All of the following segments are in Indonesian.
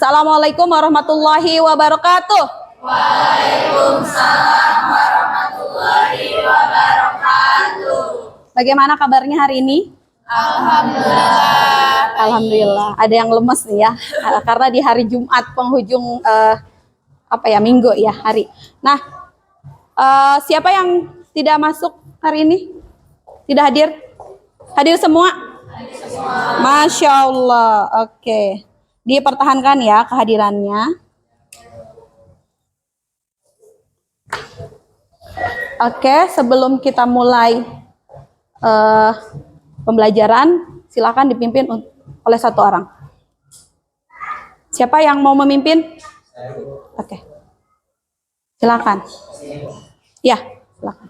Assalamualaikum warahmatullahi wabarakatuh. Waalaikumsalam warahmatullahi wabarakatuh. Bagaimana kabarnya hari ini? Alhamdulillah. Alhamdulillah. Ada yang lemes nih ya, karena di hari Jumat penghujung minggu ya hari. Nah, siapa yang tidak masuk hari ini? Tidak hadir? Hadir semua? Masya Allah. Oke. Dipertahankan ya kehadirannya. Oke, sebelum kita mulai pembelajaran, silakan dipimpin oleh satu orang. Siapa yang mau memimpin? Oke. Silakan. Ya, silakan.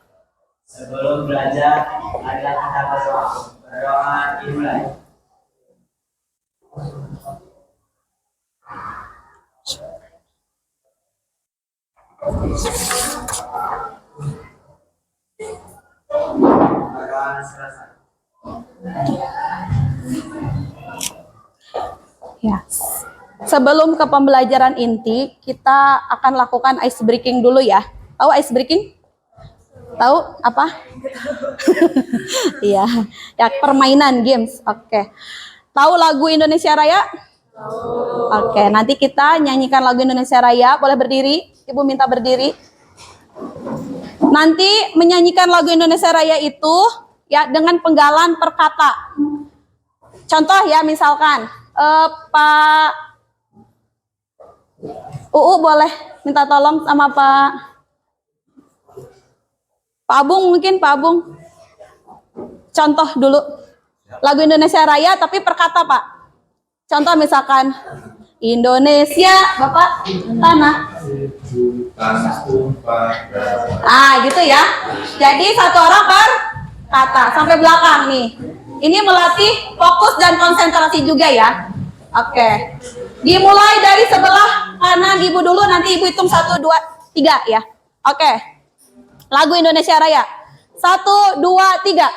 Sebelum belajar, adalah kita berdoa. Berdoa dimulai. Berdoa selesai. Ya. Sebelum ke pembelajaran inti, kita akan lakukan ice breaking dulu ya. Tahu ice breaking? Tahu apa? Iya, ya permainan games. Oke. Tahu lagu Indonesia Raya? Oke, nanti kita nyanyikan lagu Indonesia Raya. Boleh berdiri? Ibu minta berdiri. Nanti menyanyikan lagu Indonesia Raya itu ya dengan penggalan per kata. Contoh ya, misalkan Pak Uu boleh minta tolong sama Pak Abung, mungkin Pak Abung. Contoh dulu lagu Indonesia Raya tapi per kata Pak. Contoh misalkan Indonesia, Bapak, tanah. Gitu ya. Jadi satu orang per kata sampai belakang nih. Ini melatih fokus dan konsentrasi juga ya. Oke. Dimulai dari sebelah kanan Ibu dulu, nanti Ibu hitung 1, 2, 3 ya. Oke. Lagu Indonesia Raya. 1, 2, 3.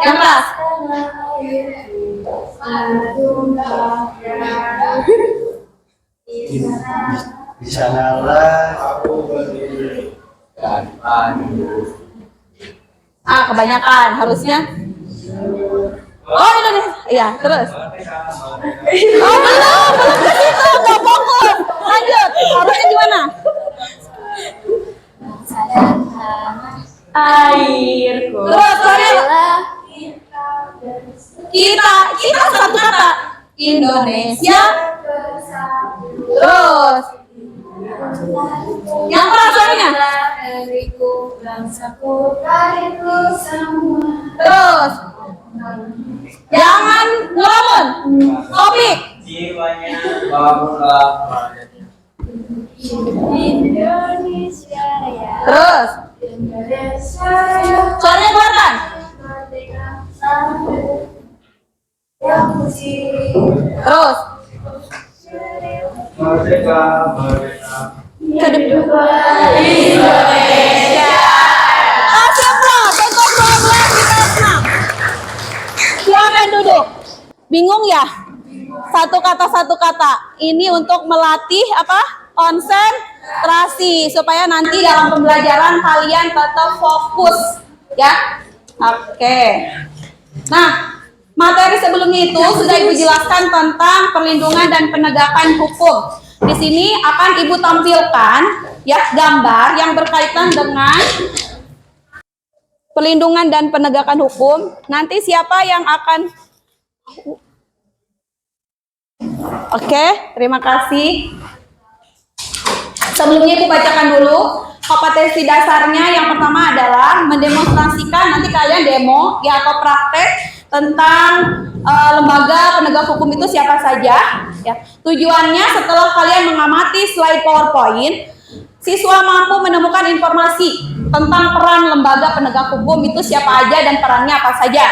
Yang keras. Di sanalah aku berdiri dan pandu. Kebanyakan harusnya. Oh, Indonesia. Iya, terus. Oh, belum ke situ, nggak fokus. Lanjut. Harusnya gimana? Airku. Terus, kita satu kata. Indonesia. Terus. Yang perasaannya? Negeriku, bangsaku, karirku semua. Terus. Jangan ngelamun. Topik. Jiwanya bangunlah padanya. Indonesia Raya. Terus. Indonesia Raya. Suaranya keluarkan. Merdeka satu. Yang puji. Terus. Merdeka, merdeka. Kedepan Indonesia. Siapa? Tentu problem kita senang. Silakan duduk. Bingung ya? Satu kata. Ini untuk melatih apa? Konsentrasi supaya nanti dalam pembelajaran kalian tetap fokus, ya. Oke. Nah, materi sebelumnya itu sudah Ibu jelaskan tentang perlindungan dan penegakan hukum. Di sini akan Ibu tampilkan ya gambar yang berkaitan dengan perlindungan dan penegakan hukum. Nanti siapa yang akan Oke, terima kasih. Sebelumnya Ibu bacakan dulu kompetensi dasarnya. Yang pertama adalah mendemonstrasikan, nanti kalian demo ya atau praktek tentang lembaga penegak hukum itu siapa saja ya. Tujuannya setelah kalian mengamati slide PowerPoint, siswa mampu menemukan informasi tentang peran lembaga penegak hukum itu siapa aja dan perannya apa saja.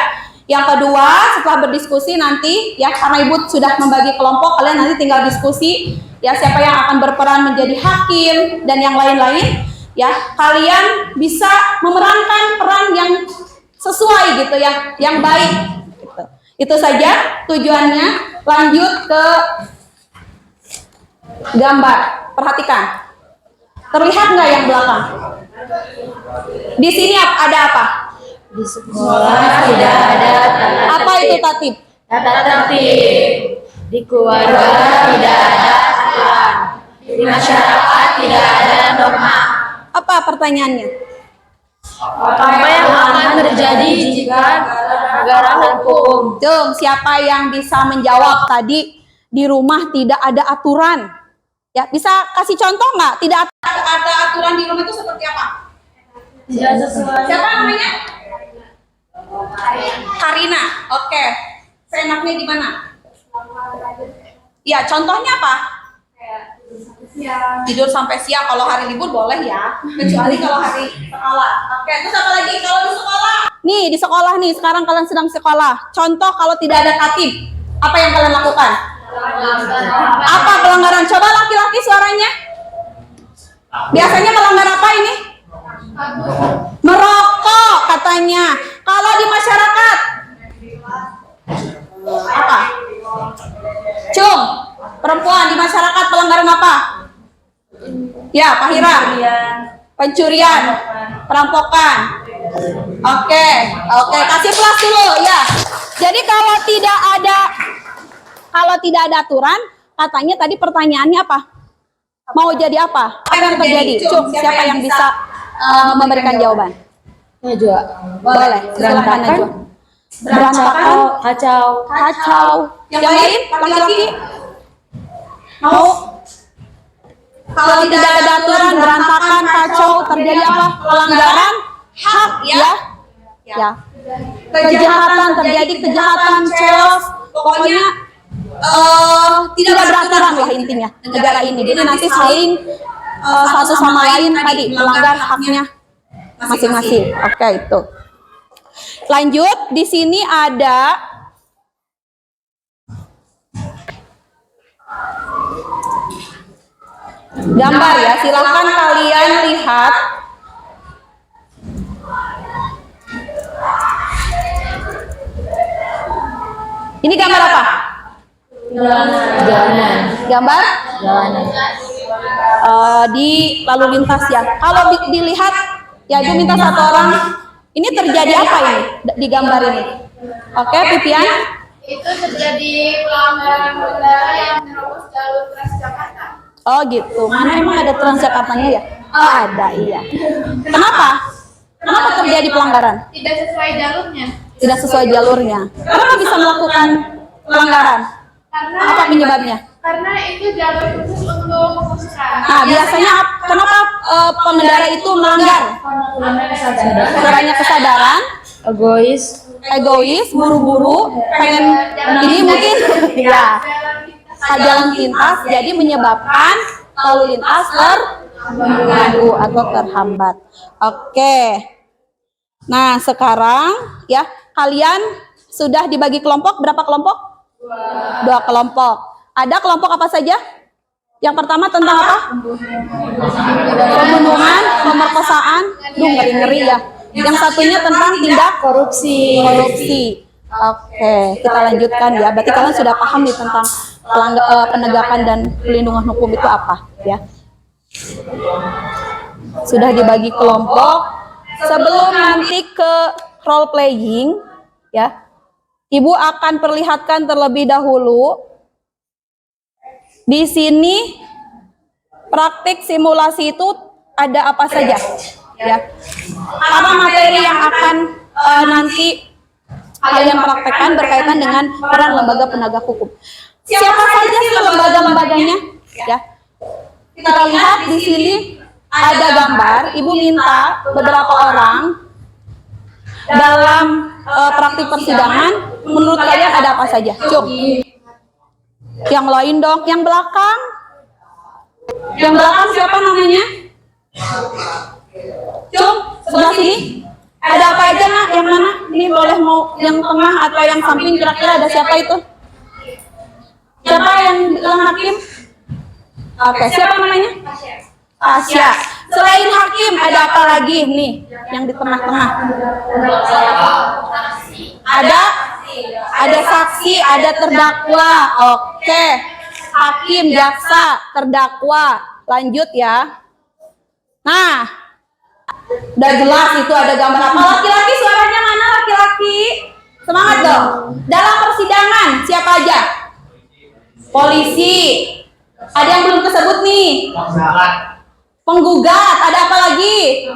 Yang kedua, setelah berdiskusi nanti ya, karena Ibu sudah membagi kelompok, kalian nanti tinggal diskusi ya siapa yang akan berperan menjadi hakim dan yang lain-lain ya. Kalian bisa memerankan peran yang sesuai gitu ya, yang baik gitu. Itu saja tujuannya. Lanjut ke gambar. Perhatikan. Terlihat nggak yang belakang? Di sini ada apa? Di sekolah tidak ada Apa itu tatib? tata tertib. Di keluarga tidak ada aturan. Di masyarakat tidak ada norma. Apa pertanyaannya? Apa yang akan terjadi jika negara hukum? Jom, siapa yang bisa menjawab tadi? Di rumah tidak ada aturan. Ya, bisa kasih contoh nggak? Tidak ada aturan di rumah itu seperti apa? Tidak sesuai. Siapa namanya? Karina. Oke. Seenaknya di mana? Ya, contohnya apa? Tidur sampai siang. Kalau hari libur boleh ya, kecuali kalau hari sekolah. Oke, terus apa lagi kalau di sekolah? Nih, di sekolah nih, sekarang kalian sedang sekolah. Contoh kalau tidak ada tatib, apa yang kalian lakukan? Apa pelanggaran? Coba laki-laki suaranya. Biasanya melanggar apa ini? Merokok katanya. Kalau di masyarakat apa? Cung, perempuan di masyarakat pelanggaran apa? Ya, Pak Hira. Pencurian, perampokan. Oke, kasih plus dulu ya. Jadi kalau tidak ada aturan, katanya tadi pertanyaannya apa? Mau jadi apa? Apa yang terjadi? Cung, siapa yang bisa memberikan jawaban? Najwa. Boleh, silakan Najwa. Berantakan, kacau. Yang lain, laki-laki? Mau? Kalau tidak ada aturan, berantakan, kacau, terjadi apa? Pelanggaran hak, ya? Ya. Kejahatan, terjadi kejahatan, chaos, pokoknya tidak beraturan lah intinya negara ini. Jadi nanti saling satu sama lain tadi melanggar haknya masing-masing. Oke, itu. Lanjut, di sini ada gambar ya. Silakan kalian lihat. Ini gambar apa? Jalanan. Gambar Jalanan. di lalu lintas ya. Kalau dilihat ya, dia minta satu orang. Ini terjadi apa ini di gambar ini? Oke, Pipian. Itu terjadi pelanggaran pengendara yang menerobos jalur Transjakarta. Oh gitu. Mana emang ada Transjakartanya ya? Oh ada, iya. Kenapa terjadi pelanggaran? Tidak sesuai jalurnya. Tidak sesuai jalurnya. Kenapa bisa melakukan pelanggaran? Apa penyebabnya? Karena itu jalur khusus untuk pengusaha. Nah, biasanya kenapa pengendara itu melanggar? Kurangnya kesadaran, egois, buru-buru, pengen ini mungkin ya jalan pintas, jadi menyebabkan lalu lintas terganggu atau terhambat. Oke. Nah, sekarang ya kalian sudah dibagi kelompok, berapa kelompok? Dua kelompok. Ada kelompok apa saja? Yang pertama tentang apa? Pembunuhan, pemerkosaan, ngeri-ngeri ya. Yang satunya tentang tindak korupsi. Oke, kita lanjutkan ya. Berarti kalian sudah paham nih tentang penegakan dan pelindungan hukum itu apa ya. Sudah dibagi kelompok. Sebelum nanti ke role playing ya, Ibu akan perlihatkan terlebih dahulu di sini praktik simulasi itu ada apa saja ya. Apa materi yang akan nanti kalian praktekkan berkaitan dengan peran lembaga penegak hukum. Siapa saja sih lembaga-lembaganya ya? Kita lihat di sini ada gambar. Ibu minta beberapa orang dalam praktik persidangan. Menurut kalian ada apa saja? Cuk. Yang lain dong, yang belakang. Yang belakang siapa namanya? Cuk, sebelah sini. Ada apa aja nak? Yang mana? Ini boleh mau yang tengah atau yang samping, kira-kira ada siapa itu? Siapa yang hakim? Oke, siapa namanya? Asya. Selain hakim ada apa lagi nih yang di tengah-tengah? Ada saksi, ada terdakwa. Oke. hakim, jaksa, terdakwa. Lanjut ya. Nah, udah jelas itu ada gambar apa? Laki-laki suaranya mana laki-laki? Semangat dong. Dalam persidangan siapa aja? Polisi. Ada yang belum kesebut nih? Penggugat. Ada apa lagi?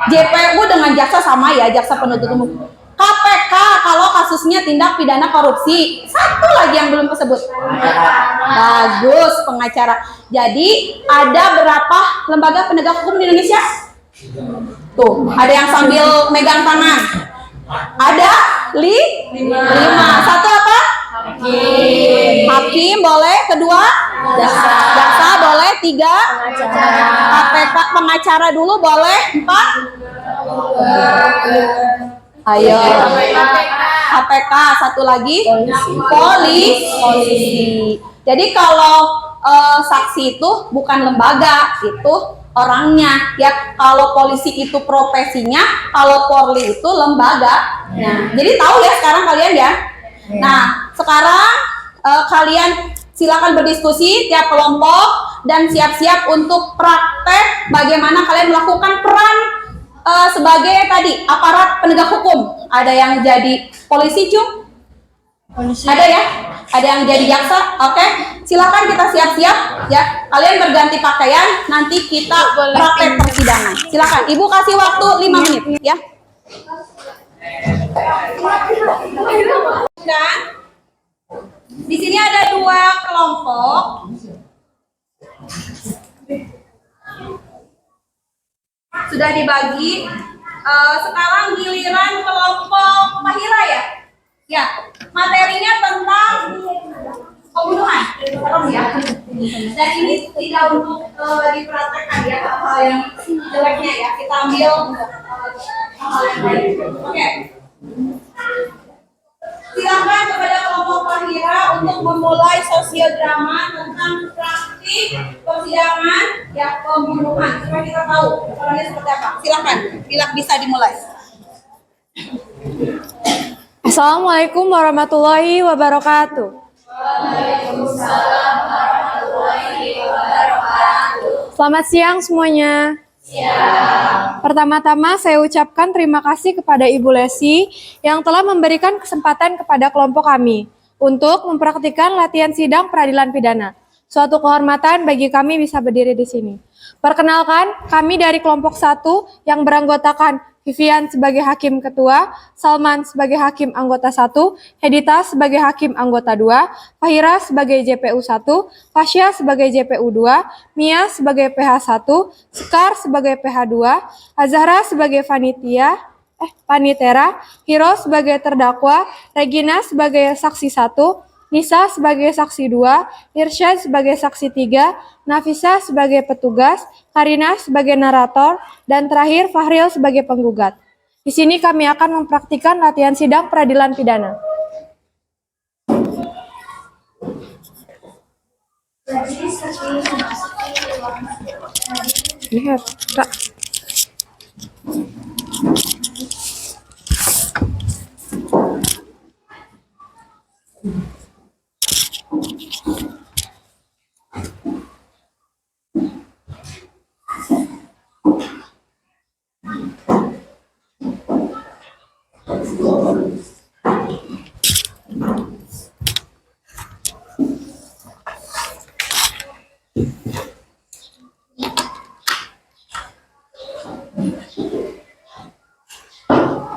JPU dengan jaksa sama ya, jaksa penuntut umum. KPK kalau kasusnya tindak pidana korupsi. Satu lagi yang belum kesebut. Bagus, pengacara. Jadi ada berapa lembaga penegak hukum di Indonesia? Tuh, ada yang sambil megang tangan. Ada lima. Satu apa? Hakim boleh. Kedua? Jaksa boleh. Tiga? KPK pengacara dulu boleh. Empat? Ayo. KPK. Satu lagi? Polisi. Jadi kalau saksi itu bukan lembaga, itu orangnya. Ya, kalau polisi itu profesinya, kalau Polri itu lembaga. Nah, jadi tahu ya sekarang kalian ya. Nah, sekarang kalian silakan berdiskusi tiap kelompok dan siap-siap untuk praktek bagaimana kalian melakukan peran sebagai tadi aparat penegak hukum. Ada yang jadi polisi, Cung? Polisi. Ada ya? Ada yang jadi jaksa? Oke. Silakan kita siap-siap ya. Kalian berganti pakaian, nanti kita praktek persidangan. Silakan. Ibu kasih waktu 5 menit ya. Dan di sini ada 2 kelompok. Sudah dibagi. Sekarang giliran kelompok Mahira ya. Ya, materinya tentang pembunuhan. Serem ya. Dan ini tidak untuk dipraktekkan ya hal yang jeleknya ya. Kita ambil hal yang baik. Oke. Silakan kepada kelompok Mahira untuk memulai sosiodrama tentang praktik persidangan ya pembunuhan. Supaya kita tahu orangnya seperti apa. Silakan, bila bisa dimulai. Assalamualaikum warahmatullahi wabarakatuh. Waalaikumsalam warahmatullahi wabarakatuh. Selamat siang semuanya. Pertama-tama saya ucapkan terima kasih kepada Ibu Lesi yang telah memberikan kesempatan kepada kelompok kami untuk mempraktikkan latihan sidang peradilan pidana. Suatu kehormatan bagi kami bisa berdiri di sini. Perkenalkan, kami dari kelompok 1 yang beranggotakan Vivian sebagai Hakim Ketua, Salman sebagai Hakim Anggota 1, Hedita sebagai Hakim Anggota 2, Fahira sebagai JPU 1, Fasya sebagai JPU 2, Mia sebagai PH 1, Sekar sebagai PH 2, Azhara sebagai Panitera, Hiro sebagai terdakwa, Regina sebagai saksi 1, Nisa sebagai saksi 2, Irsyad sebagai saksi 3, Nafisa sebagai petugas, Karina sebagai narator, dan terakhir Fahril sebagai penggugat. Di sini kami akan mempraktikkan latihan sidang peradilan pidana. Lihat, Kak.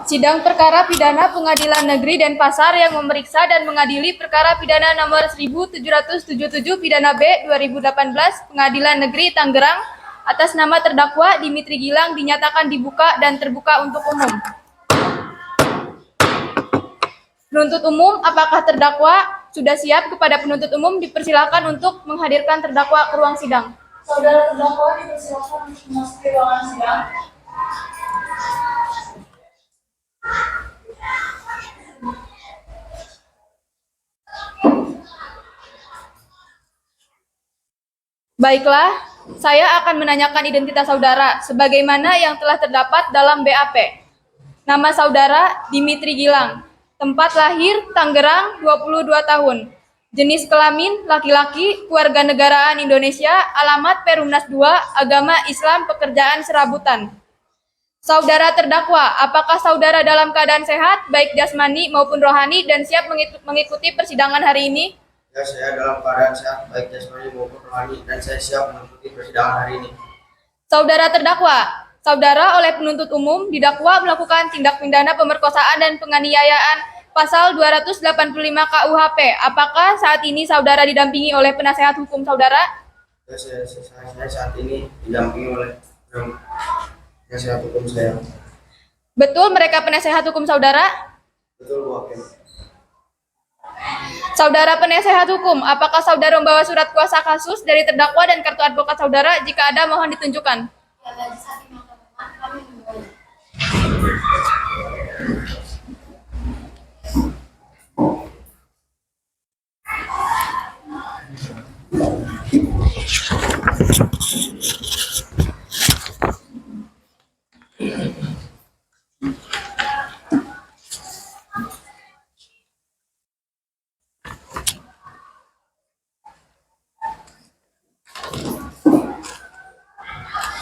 Sidang perkara pidana Pengadilan Negeri Denpasar yang memeriksa dan mengadili perkara pidana nomor 1777 pidana B 2018 Pengadilan Negeri Tangerang atas nama terdakwa Dimitri Gilang dinyatakan dibuka dan terbuka untuk umum. Penuntut umum, apakah terdakwa sudah siap? Kepada penuntut umum dipersilakan untuk menghadirkan terdakwa ke ruang sidang. Saudara terdakwa dipersilakan untuk memasuki ruangan sidang. Baiklah, saya akan menanyakan identitas saudara sebagaimana yang telah terdapat dalam BAP. Nama saudara Dimitri Gilang, tempat lahir Tangerang 22 tahun, jenis kelamin laki-laki, keluarga negaraan Indonesia, alamat Perumnas 2, agama Islam, pekerjaan serabutan. Saudara terdakwa, apakah saudara dalam keadaan sehat, baik jasmani maupun rohani, dan siap mengikuti persidangan hari ini? Ya, saya dalam keadaan sehat, baik jasmani maupun rohani, dan saya siap mengikuti persidangan hari ini. Saudara terdakwa, saudara oleh penuntut umum didakwa melakukan tindak pidana pemerkosaan dan penganiayaan pasal 285 KUHP. Apakah saat ini saudara didampingi oleh penasehat hukum saudara? Ya, saya saat ini didampingi oleh penasehat hukum saya. Betul mereka penasehat hukum saudara? Betul, Bu Hakim. Saudara penasehat hukum, apakah saudara membawa surat kuasa kasus dari terdakwa dan kartu advokat saudara? Jika ada, mohon ditunjukkan. Ya, majelis hakim yang terhormat, kami membawa.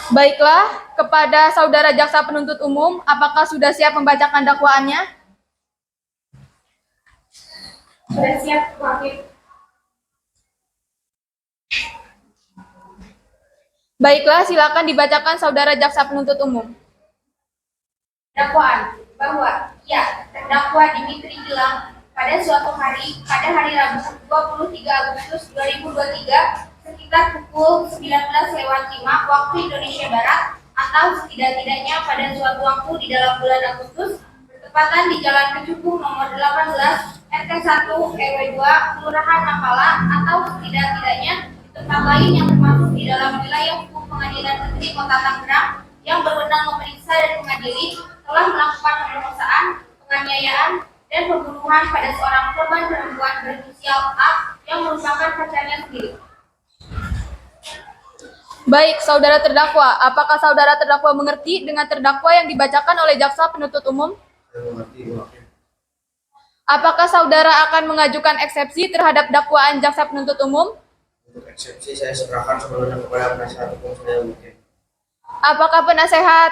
Baiklah, kepada saudara jaksa penuntut umum, apakah sudah siap membacakan dakwaannya? Sudah siap, Bu Hakim. Baiklah, silakan dibacakan saudara jaksa penuntut umum. Dakwaan bahwa terdakwa Dimitri Gilang pada suatu hari pada hari Rabu 23 Agustus 2023 sekitar pukul 19:05 waktu Indonesia Barat atau setidak-tidaknya pada suatu waktu di dalam bulan Agustus bertepatan di Jalan Kecubung nomor 18 RT 1 RW 2 Kelurahan Napala atau setidak-tidaknya di tempat lain yang termasuk di dalam wilayah hukum Pengadilan Negeri Kota Tangerang yang berwenang memeriksa dan mengadili telah melakukan pemerkosaan, penganiayaan, dan pembunuhan pada seorang korban perempuan berinisial A yang merupakan pacarnya sendiri. Baik, saudara terdakwa, apakah saudara terdakwa mengerti dengan terdakwa yang dibacakan oleh jaksa penuntut umum? Saya mengerti, Bu Hakim. Apakah saudara akan mengajukan eksepsi terhadap dakwaan jaksa penuntut umum? Untuk eksepsi saya serahkan sepenuhnya kepada penasehat hukum saya, Bu Hakim. Apakah penasehat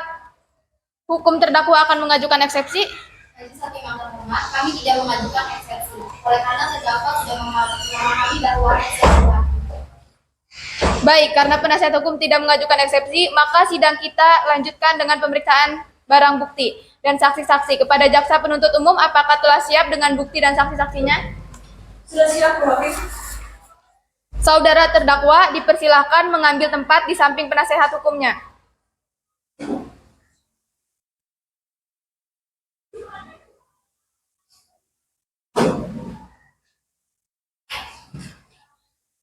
hukum terdakwa akan mengajukan eksepsi? Majelis hakim yang terhormat, kami tidak mengajukan eksepsi. Oleh karena terdakwa sudah memahami dakwaan yang telah. Baik, karena penasihat hukum tidak mengajukan eksepsi, maka sidang kita lanjutkan dengan pemeriksaan barang bukti dan saksi-saksi. Kepada jaksa penuntut umum, apakah telah siap dengan bukti dan saksi-saksinya? Sudah siap, Bu Hakim. Saudara terdakwa dipersilahkan mengambil tempat di samping penasehat hukumnya.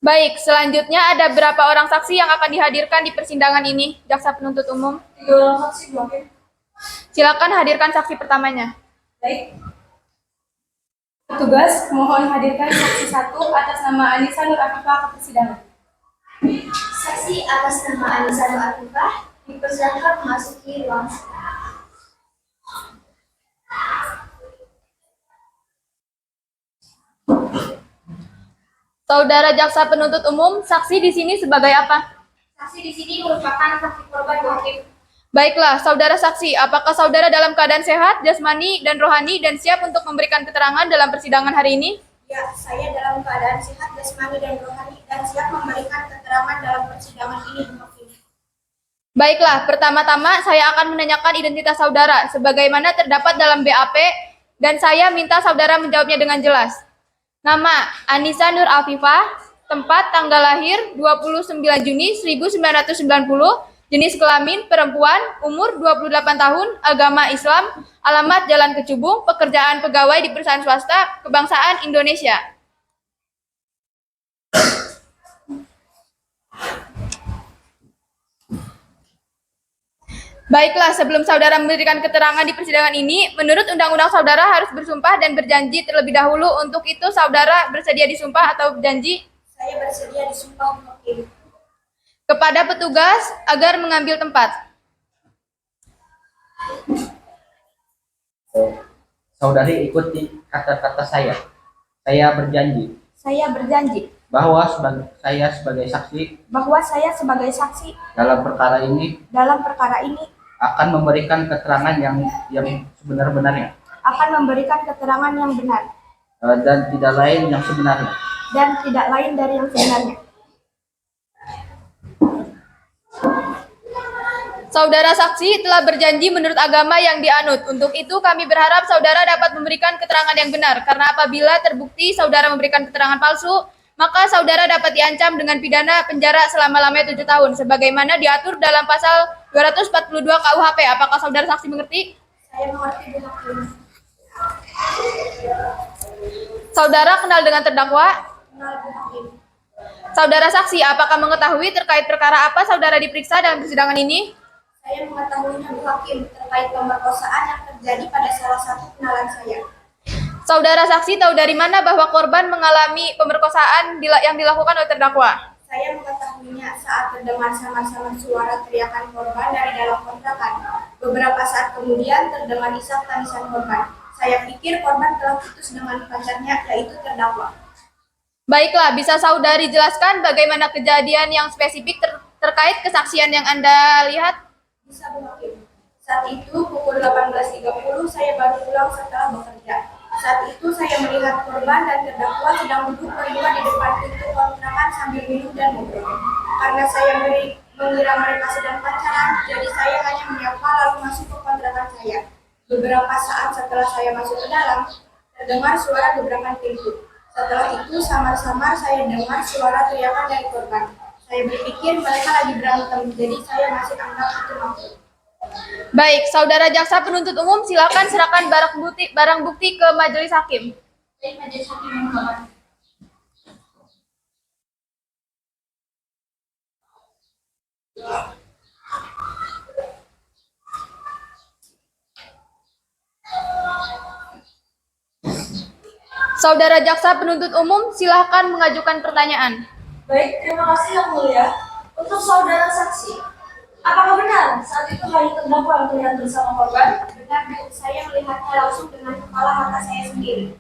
Baik, selanjutnya ada berapa orang saksi yang akan dihadirkan di persidangan ini, jaksa penuntut umum? 3 orang saksi, Bu Hakim. Silakan hadirkan saksi pertamanya. Baik. Petugas, mohon hadirkan saksi 1 atas nama Anissa Nur Afifah ke persidangan. Saksi atas nama Anissa Nur Afifah dipersilakan memasuki ruang sidang. Saudara jaksa penuntut umum, saksi di sini sebagai apa? Saksi di sini merupakan saksi korban, Bu Hakim. Baiklah, saudara saksi, apakah saudara dalam keadaan sehat, jasmani, dan rohani, dan siap untuk memberikan keterangan dalam persidangan hari ini? Ya, saya dalam keadaan sehat, jasmani, dan rohani, dan siap memberikan keterangan dalam persidangan ini, Bu Hakim. Baiklah, pertama-tama saya akan menanyakan identitas saudara, sebagaimana terdapat dalam BAP, dan saya minta saudara menjawabnya dengan jelas. Nama, Anissa Nur Afifah, tempat tanggal lahir 29 Juni 1990, jenis kelamin perempuan, umur 28 tahun, agama Islam, alamat Jalan Kecubung, pekerjaan pegawai di perusahaan swasta, kebangsaan Indonesia. Baiklah, sebelum saudara memberikan keterangan di persidangan ini, menurut undang-undang saudara harus bersumpah dan berjanji terlebih dahulu. Untuk itu, saudara bersedia disumpah atau berjanji? Saya bersedia disumpah, Bu Hakim. Kepada petugas agar mengambil tempat. Saudari ikuti kata-kata saya. Saya berjanji. Saya berjanji bahwa saya sebagai saksi bahwa saya sebagai saksi dalam perkara ini dalam perkara ini akan memberikan keterangan yang sebenar-benarnya akan memberikan keterangan yang benar dan tidak lain yang sebenarnya. dan tidak lain dari yang sebenarnya. Saudara saksi telah berjanji menurut agama yang dianut. Untuk itu kami berharap saudara dapat memberikan keterangan yang benar. Karena apabila terbukti saudara memberikan keterangan palsu, maka saudara dapat diancam dengan pidana penjara selama-lamanya 7 tahun. Sebagaimana diatur dalam pasal 242 KUHP. Apakah saudara saksi mengerti? Saya mengerti Bu Hakim. Saudara kenal dengan terdakwa? Kenal Bu Hakim. Saudara saksi, apakah mengetahui terkait perkara apa saudara diperiksa dalam persidangan ini? Saya mengetahuinya Bu Hakim terkait pemerkosaan yang terjadi pada salah satu kenalan saya. Saudara saksi tahu dari mana bahwa korban mengalami pemerkosaan yang dilakukan oleh terdakwa? Saya mengetahuinya saat terdengar sama-sama suara teriakan korban dari dalam kontrakan. Beberapa saat kemudian terdengar isak tangisan korban. Saya pikir korban telah putus dengan pacarnya, yaitu terdakwa. Baiklah, bisa saudari jelaskan bagaimana kejadian yang spesifik terkait kesaksian yang Anda lihat? Bisa Bu Hakim. Saat itu pukul 18.30 saya baru pulang setelah bekerja. Saat itu saya melihat korban dan terdakwa sedang duduk berdua di depan pintu kontrakan sambil minum dan ngobrol. Karena saya mengira mereka sedang pacaran, jadi saya hanya menyapa lalu masuk ke kontrakan saya. Beberapa saat setelah saya masuk ke dalam, terdengar suara gebrakan pintu. Setelah itu samar-samar saya dengar suara teriakan dari korban. Saya berpikir mereka lagi berantem, jadi saya masih anggap itu maksud. Baik, saudara jaksa penuntut umum silakan serahkan barang bukti ke majelis hakim. Baik, majelis hakim menghormati. Saudara jaksa penuntut umum silakan mengajukan pertanyaan. Baik, terima kasih Yang Mulia. Untuk saudara saksi, apakah benar saat itu hanya terdakwa yang terlihat bersama korban? Benar Bu, saya melihatnya langsung dengan kepala mata saya sendiri.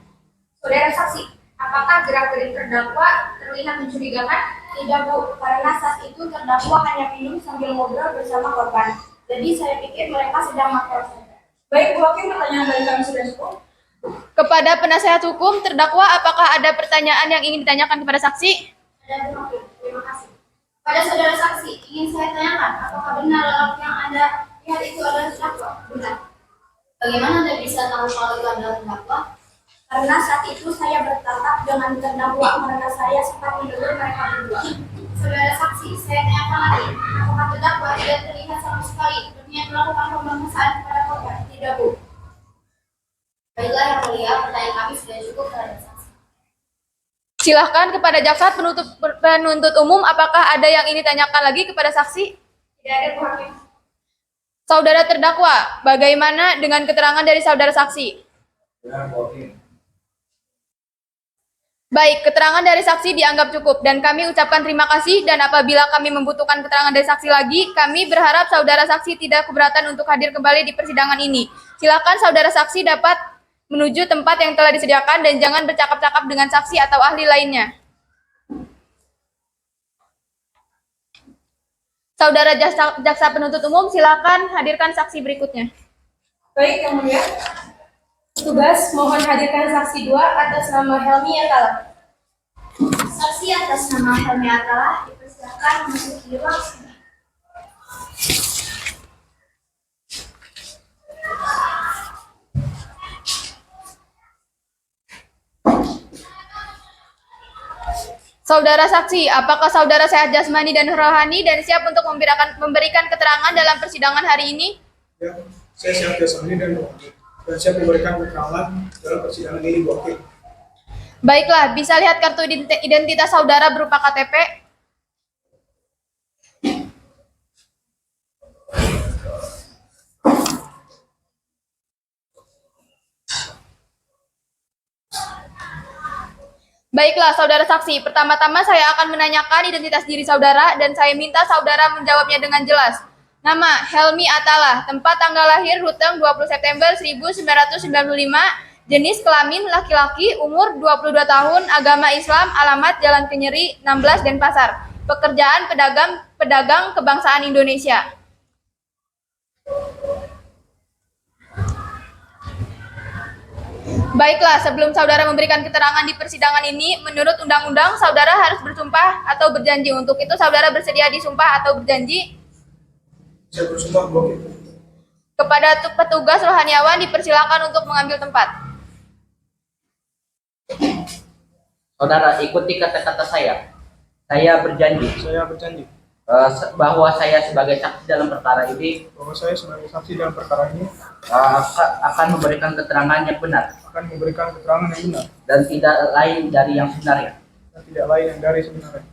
Saudara saksi, apakah gerak-gerik terdakwa terlihat mencurigakan? Tidak Bu, karena saat itu terdakwa hanya minum sambil ngobrol bersama korban. Jadi saya pikir mereka sedang makan saja. Baik, Bu Hakim, pertanyaan dari kami sudah cukup. Kepada penasehat hukum terdakwa, apakah ada pertanyaan yang ingin ditanyakan kepada saksi? Ada Bu Hakim, terima kasih. Pada saudara saksi, ingin saya tanyakan, apakah benar lelaki yang Anda lihat itu adalah terdakwa? Benar. Bagaimana Anda bisa tahu kalau itu adalah terdakwa? Karena saat itu saya bertatap dengan terdakwa karena saya sempat mendengar mereka berdua. Saudara saksi, saya tanyakan lagi, apakah terdakwa tidak terlihat sama sekali berniat melakukan pemerkosaan kepada korban? Tidak Bu. Baiklah Yang Mulia, pertanyaan kami sudah cukup terhadap saksi. Silahkan kepada jaksa penuntut umum, apakah ada yang ingin ditanyakan lagi kepada saksi? Tidak ada Bu Hakim. Saudara terdakwa, bagaimana dengan keterangan dari saudara saksi? Benar, Bu Hakim. Baik, keterangan dari saksi dianggap cukup dan kami ucapkan terima kasih, dan apabila kami membutuhkan keterangan dari saksi lagi, kami berharap saudara saksi tidak keberatan untuk hadir kembali di persidangan ini. Silakan saudara saksi dapat menuju tempat yang telah disediakan dan jangan bercakap-cakap dengan saksi atau ahli lainnya. Saudara jaksa penuntut umum, silakan hadirkan saksi berikutnya. Baik, Yang Mulia. Tugas mohon hadirkan saksi 2 atas nama Helmi Atala. Saksi atas nama Helmi Atala dipersilakan memasuki ruang sidang. Saudara saksi, apakah saudara sehat jasmani dan rohani dan siap untuk memberikan keterangan dalam persidangan hari ini? Ya, saya siap jasmani dan rohani dan siap memberikan keterangan dalam persidangan ini, Bu Hakim. Baiklah, bisa lihat kartu identitas saudara berupa KTP? Baiklah, saudara saksi. Pertama-tama saya akan menanyakan identitas diri saudara dan saya minta saudara menjawabnya dengan jelas. Nama, Helmi Atala. Tempat tanggal lahir, Ruteng 20 September 1995. Jenis kelamin laki-laki, umur 22 tahun, agama Islam, alamat Jalan Kenyeri 16 Denpasar. Pekerjaan pedagang kebangsaan Indonesia. Baiklah, sebelum saudara memberikan keterangan di persidangan ini, menurut undang-undang saudara harus bersumpah atau berjanji. Untuk itu saudara bersedia disumpah atau berjanji? Saya bersumpah bahwa Kepada petugas rohaniawan dipersilakan untuk mengambil tempat. Saudara ikuti kata-kata saya. Saya berjanji saya berjanji bahwa saya sebagai saksi dalam perkara ini bahwa saya sebagai saksi dalam perkara ini akan memberikan keterangan yang benar akan memberikan keterangan yang benar dan tidak lain dari yang sebenarnya. dan tidak lain yang dari sebenarnya.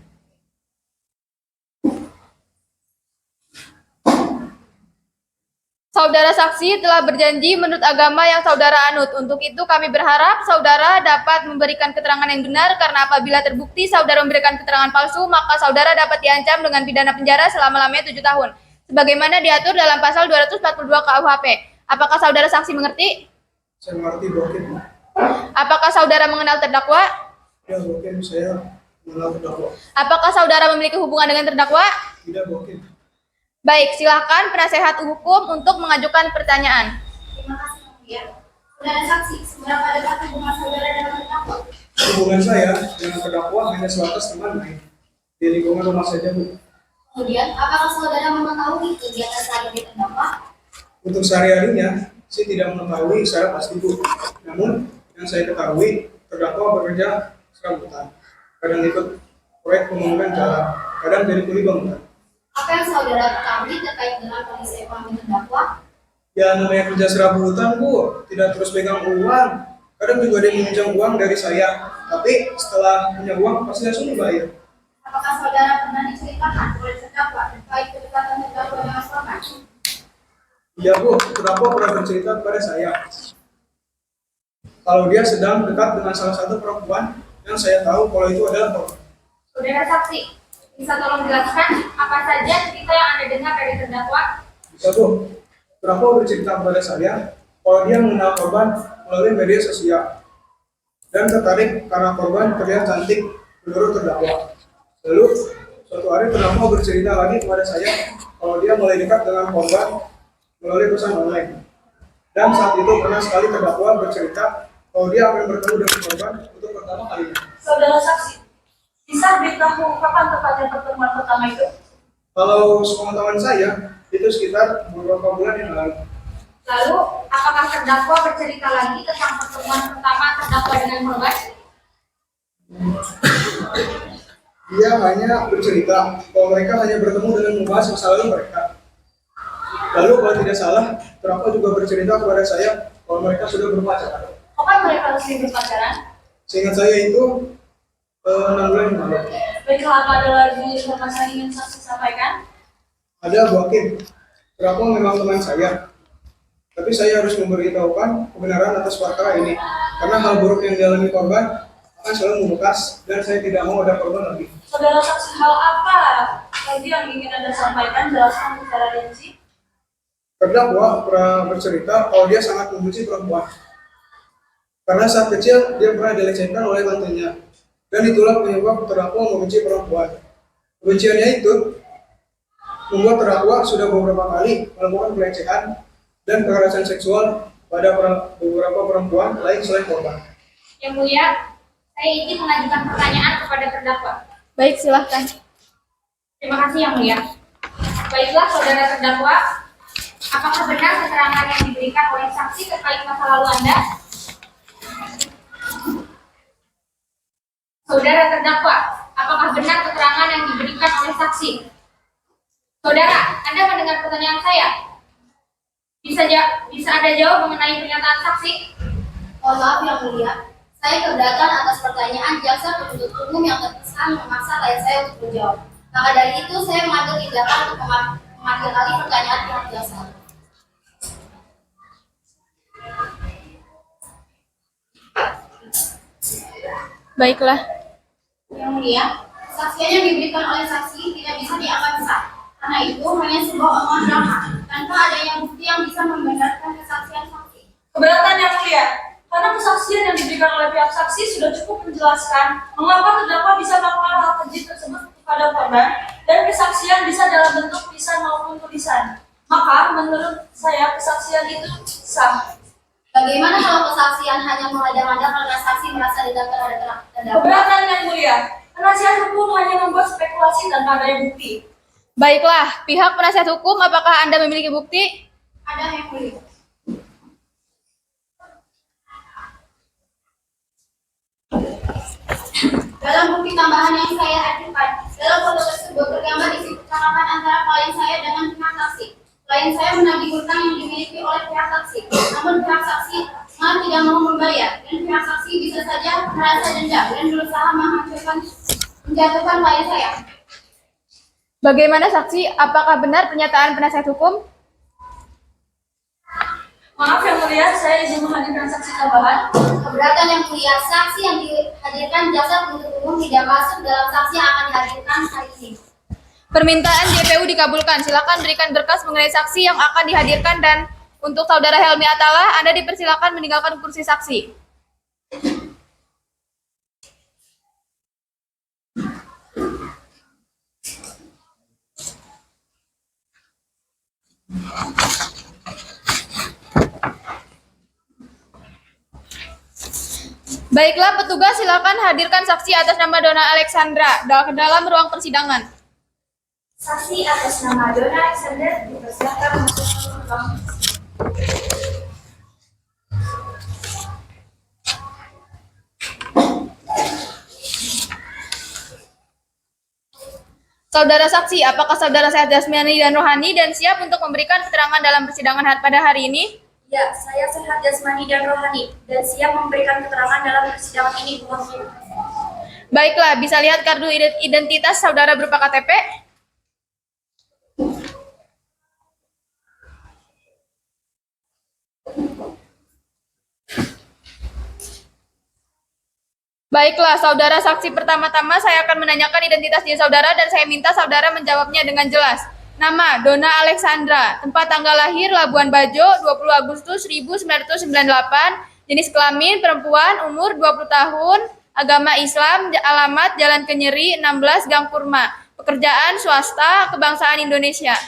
Saudara saksi telah berjanji menurut agama yang saudara anut. Untuk itu kami berharap saudara dapat memberikan keterangan yang benar, karena apabila terbukti saudara memberikan keterangan palsu, maka saudara dapat diancam dengan pidana penjara selama-lamanya 7 tahun. Sebagaimana diatur dalam pasal 242 KUHP. Apakah saudara saksi mengerti? Saya mengerti bahwa Apakah saudara mengenal terdakwa? ya bahwa saya mengenal terdakwa. Apakah saudara memiliki hubungan dengan terdakwa? Tidak bahwa Baik, silakan penasehat hukum untuk mengajukan pertanyaan. Terima kasih, Mulia. Saudara saksi, seberapa dekat hubungan saudara dengan terdakwa? hubungan saya dengan terdakwa hanya sebatas teman main di lingkungan rumah saja, Bu. Kemudian, apakah saudara mengetahui kegiatan sehari-hari terdakwa? Untuk sehari-harinya, saya tidak mengetahui secara pasti, Bu. Namun, yang saya ketahui, terdakwa bekerja serabutan. Kadang ikut proyek pembangunan jalan, kadang jadi kuli bangunan. Apa yang saudara ketahui terkait dengan kondisi ekonomi terdakwa? Ya, namanya kerja serabutan, Bu. Tidak terus pegang uang. Kadang juga dia meminjam uang dari saya. Tapi setelah punya uang, pasti langsung dibayar. Apakah saudara pernah diceritakan oleh terdakwa terkait kedekatan terdakwa dengan korban? Iya, Bu. Terdakwa pernah bercerita kepada saya kalau dia sedang dekat dengan salah satu perempuan yang saya tahu kalau itu adalah korban. Saudara saksi, bisa tolong jelaskan apa saja cerita yang Anda dengar dari terdakwa? Bisa, Bu. Terdakwa bercerita kepada saya kalau dia mengenal korban melalui media sosial dan tertarik karena korban terlihat cantik menurut terdakwa. Lalu, suatu hari terdakwa bercerita lagi kepada saya kalau dia mulai dekat dengan korban melalui pesan online. Dan saat itu pernah sekali terdakwa bercerita kalau dia akan bertemu dengan korban untuk pertama kalinya. Saudara saksi, bisa beritahu kapan tepatnya pertemuan pertama itu? Kalau sepengetahuan saya, itu sekitar beberapa bulan yang lalu. Lalu, apakah terdakwa bercerita lagi tentang pertemuan pertama terdakwa dengan korban? Dia hanya bercerita kalau mereka hanya bertemu dengan membahas masa lalu mereka. Lalu kalau tidak salah, terdakwa juga bercerita kepada saya kalau mereka sudah berpacaran. Kapan mereka resmi berpacaran? Seingat saya itu 6 bulan yang lalu. Baiklah, apa ada lagi informasi yang ingin saksi sampaikan? Ada Bu Hakim, terdakwa memang teman saya. Tapi saya harus memberitahukan kebenaran atas perkara ini. Karena hal buruk yang dialami korban akan selalu membekas dan saya tidak mau ada korban lagi. Saudara saksi, hal apa lagi yang ingin Anda sampaikan? Jelaskan secara rinci. Terdakwa pernah bercerita kalau dia sangat membenci perempuan. Karena saat kecil dia pernah dilecehkan oleh tantenya. Dan itulah penyebab terdakwa membenci perempuan. Kebenciannya itu membuat terdakwa sudah beberapa kali melakukan pelecehan dan kekerasan seksual pada beberapa perempuan lain selain korban. Yang Mulia, saya ingin mengajukan pertanyaan kepada terdakwa. Baik, silahkan. Terima kasih, Yang Mulia. Baiklah, saudara terdakwa, apakah benar keterangan yang diberikan oleh saksi terkait masa lalu Anda? Saudara terdakwa, apakah benar keterangan yang diberikan oleh saksi? Saudara, Anda mendengar pertanyaan saya? Bisa Anda jawab mengenai pernyataan saksi? Mohon maaf Yang Mulia, saya keberatan atas pertanyaan jaksa penuntut umum yang terkesan memaksa klien saya untuk menjawab. Maka dari itu saya mengambil tindakan untuk memanggil alih pertanyaan pihak jaksa. Baiklah. Yang Mulia, kesaksian yang diberikan oleh saksi tidak bisa dianggap sah. Karena itu hanya sebuah omongan belaka tanpa adanya bukti yang bisa membenarkan kesaksian saksi. Keberatan Yang Mulia. Karena kesaksian yang diberikan oleh pihak saksi sudah cukup menjelaskan mengapa terdakwa bisa melakukan hal keji tersebut kepada korban dan kesaksian bisa dalam bentuk lisan maupun tulisan. Maka menurut saya kesaksian itu sah. Bagaimana kalau kesaksian hanya mengada-ngada karena saksi merasa dekat terhadap terdakwa? Keberatan yang mulia, penasihat hukum hanya membuat spekulasi tanpa adanya bukti. Baiklah, pihak penasihat hukum, apakah Anda memiliki bukti? Ada yang mulia. Dalam bukti tambahan yang saya ajukan, dalam foto tersebut tergambar isi percakapan antara klien saya dengan pihak saksi. Klien saya menagih hutang yang dimiliki oleh pihak saksi, namun pihak saksi malah tidak mau membayar, dan pihak saksi bisa saja merasa dendam dan berusaha menjatuhkan klien saya. Bagaimana saksi? Apakah benar pernyataan penasihat hukum? Maaf yang mulia, saya izin menghadirkan saksi tambahan. Keberatan yang mulia, saksi yang dihadirkan jaksa penuntut umum tidak masuk dalam saksi yang akan dihadirkan hari ini. Permintaan JPU dikabulkan. Silakan berikan berkas mengenai saksi yang akan dihadirkan dan untuk Saudara Helmi Atala, Anda dipersilakan meninggalkan kursi saksi. Baiklah, petugas silakan hadirkan saksi atas nama Donna Alexandra ke dalam ruang persidangan. Saksi atas nama Donna Alexander dipersilakan masuk ke ruang. Saudara saksi, apakah saudara sehat jasmani dan rohani dan siap untuk memberikan keterangan dalam persidangan pada hari ini? Ya, saya sehat jasmani dan rohani dan siap memberikan keterangan dalam persidangan ini, Bu Hakim. Baiklah, bisa lihat kartu identitas saudara berupa KTP? Baiklah, saudara saksi, pertama-tama saya akan menanyakan identitas diri saudara dan saya minta saudara menjawabnya dengan jelas. Nama, Donna Alexandra. Tempat tanggal lahir, Labuan Bajo, 20 Agustus 1998. Jenis kelamin, perempuan, umur 20 tahun. Agama Islam, alamat Jalan Kenyeri, 16 Gang Kurma. Pekerjaan swasta, kebangsaan Indonesia.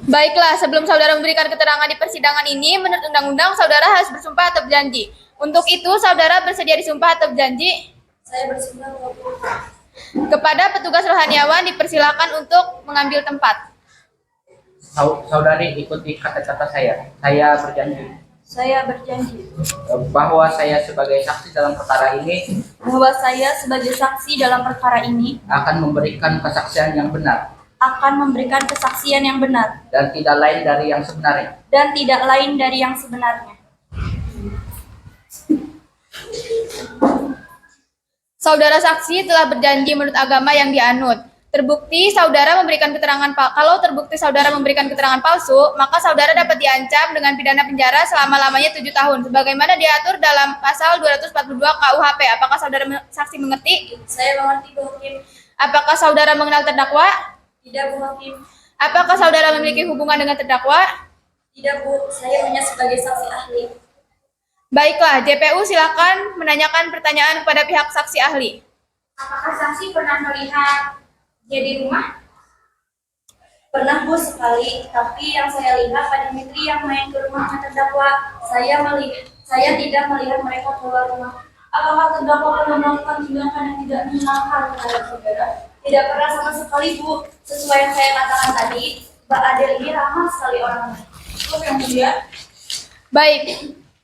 Baiklah, sebelum saudara memberikan keterangan di persidangan ini, menurut undang-undang, saudara harus bersumpah atau berjanji. Untuk itu, saudara bersedia disumpah atau berjanji? Saya bersumpah, Bu Hakim. Kepada petugas rohaniawan dipersilakan untuk mengambil tempat. Saudari ikuti kata-kata saya. Saya berjanji Saya berjanji bahwa saya sebagai saksi dalam perkara ini bahwa saya sebagai saksi dalam perkara ini akan memberikan kesaksian yang benar akan memberikan kesaksian yang benar dan tidak lain dari yang sebenarnya. dan tidak lain dari yang sebenarnya. Saudara saksi telah berjanji menurut agama yang dianut. Terbukti saudara memberikan keterangan kalau terbukti saudara memberikan keterangan palsu, maka saudara dapat diancam dengan pidana penjara selama-lamanya 7 tahun sebagaimana diatur dalam pasal 242 KUHP. Apakah saudara saksi mengerti? Saya mengerti, Bu Hakim. Apakah saudara mengenal terdakwa? Tidak, Bu Hakim. Apakah saudara memiliki hubungan dengan terdakwa? Tidak, Bu. Saya hanya sebagai saksi ahli. Baiklah, JPU silakan menanyakan pertanyaan kepada pihak saksi ahli. Apakah saksi pernah melihat dia di rumah? Pernah, Bu, sekali. Tapi yang saya lihat pada Mitri yang main ke rumahnya terdakwa. Saya tidak melihat mereka keluar rumah. Apakah terdakwa pernah melakukan tindakan yang tidak menyenangkan terhadap saudara? Tidak pernah sama sekali, Bu. Sesuai yang saya katakan tadi, Mbak Adel ini ramah sekali orangnya. Bu yang mulia. Baik,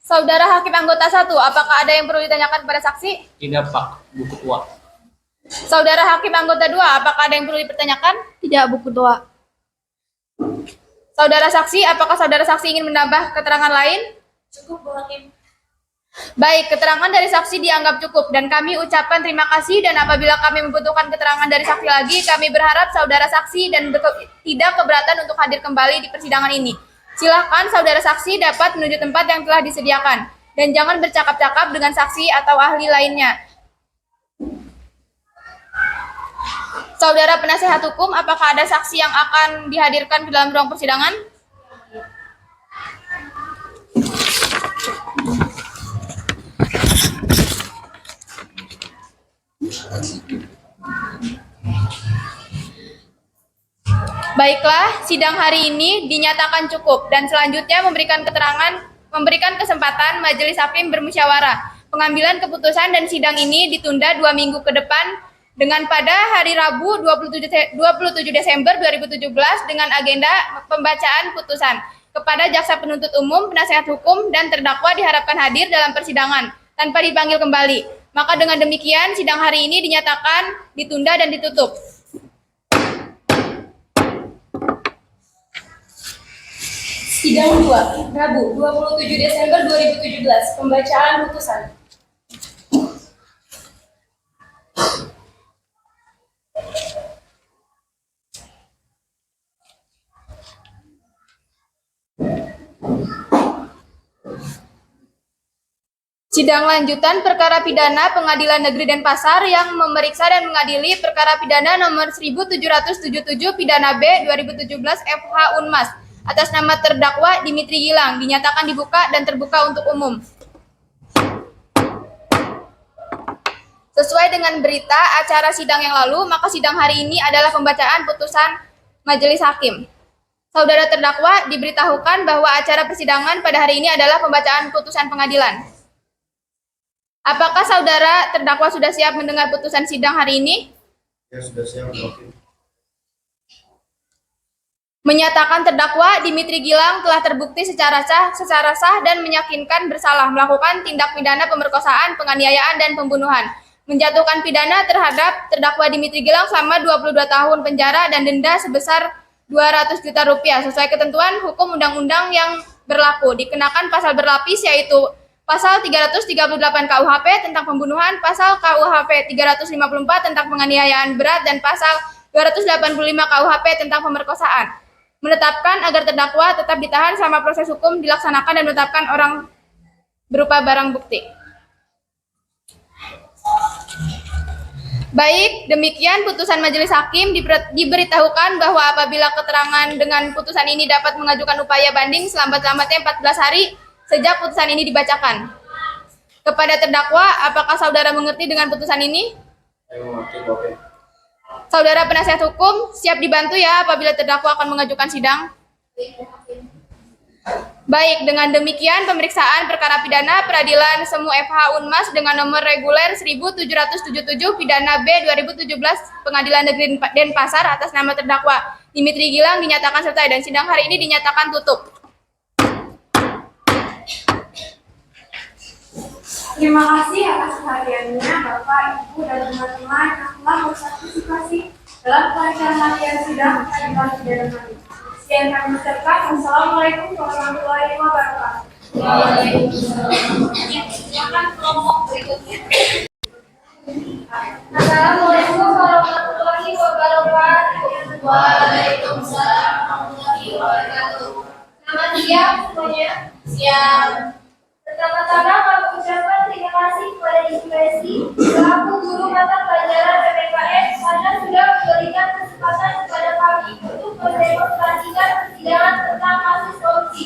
saudara hakim anggota 1, apakah ada yang perlu ditanyakan kepada saksi? Tidak, Pak, Bu Ketua. Saudara hakim anggota 2, apakah ada yang perlu dipertanyakan? Tidak, Bu Ketua. Saudara saksi, apakah saudara saksi ingin menambah keterangan lain? Cukup, Bu Hakim. Baik, keterangan dari saksi dianggap cukup dan kami ucapkan terima kasih dan apabila kami membutuhkan keterangan dari saksi lagi, kami berharap saudara saksi dan tidak keberatan untuk hadir kembali di persidangan ini. Silakan saudara saksi dapat menuju tempat yang telah disediakan dan jangan bercakap-cakap dengan saksi atau ahli lainnya. Saudara penasihat hukum, apakah ada saksi yang akan dihadirkan di dalam ruang persidangan? Baiklah, sidang hari ini dinyatakan cukup dan selanjutnya memberikan kesempatan Majelis Hakim bermusyawarah. Pengambilan keputusan dan sidang ini ditunda 2 minggu ke depan dengan pada hari Rabu 27 Desember 2017 dengan agenda pembacaan putusan. Kepada jaksa penuntut umum, penasihat hukum, dan terdakwa diharapkan hadir dalam persidangan tanpa dipanggil kembali. Maka dengan demikian sidang hari ini dinyatakan ditunda dan ditutup. Sidang 2, Rabu 27 Desember 2017, pembacaan putusan. Sidang lanjutan perkara pidana Pengadilan Negeri Denpasar yang memeriksa dan mengadili perkara pidana nomor 1777 pidana B 2017 FH Unmas atas nama terdakwa Dimitri Gilang dinyatakan dibuka dan terbuka untuk umum. Sesuai dengan berita acara sidang yang lalu, maka sidang hari ini adalah pembacaan putusan Majelis Hakim. Saudara terdakwa diberitahukan bahwa acara persidangan pada hari ini adalah pembacaan putusan pengadilan. Apakah saudara terdakwa sudah siap mendengar putusan sidang hari ini? Ya, sudah siap, Hakim. Menyatakan terdakwa Dimitri Gilang telah terbukti secara sah dan meyakinkan bersalah melakukan tindak pidana pemerkosaan, penganiayaan, dan pembunuhan. Menjatuhkan pidana terhadap terdakwa Dimitri Gilang selama 22 tahun penjara dan denda sebesar 200 juta rupiah sesuai ketentuan hukum undang-undang yang berlaku. Dikenakan pasal berlapis yaitu Pasal 338 KUHP tentang pembunuhan, Pasal KUHP 354 tentang penganiayaan berat, dan Pasal 285 KUHP tentang pemerkosaan. Menetapkan agar terdakwa tetap ditahan selama proses hukum dilaksanakan dan menetapkan orang berupa barang bukti. Baik, demikian putusan Majelis Hakim. Diberitahukan bahwa apabila keterangan dengan putusan ini dapat mengajukan upaya banding selambat-lambatnya 14 hari sejak putusan ini dibacakan. Kepada terdakwa, apakah saudara mengerti dengan putusan ini? Saya mengerti, Bapak. Saudara penasihat hukum, siap dibantu ya apabila terdakwa akan mengajukan sidang. Baik, dengan demikian pemeriksaan perkara pidana Peradilan Semu FH Unmas dengan nomor reguler 1777 pidana B 2017 Pengadilan Negeri Denpasar atas nama terdakwa Dimitri Gilang dinyatakan selesai dan sidang hari ini dinyatakan tutup. Terima kasih atas perhatiannya Bapak, Ibu, dan teman-teman yang telah berpartisipasi dalam pelajaran latihan sidang peradilan pidana kami. Sekian kami ucapkan. Wassalamualaikum warahmatullahi wabarakatuh. Waalaikumsalam. Silakan kelompok berikutnya. Assalamualaikum warahmatullahi wabarakatuh. Waalaikumsalam warahmatullahi wabarakatuh. Selamat siang semuanya. Siap. Pertama-tama kami ucapkan terima kasih kepada Ibu Lesti selaku guru mata pelajaran PPKN karena sudah memberikan kesempatan kepada kami untuk mendemonstrasikan persidangan tentang kasus korupsi.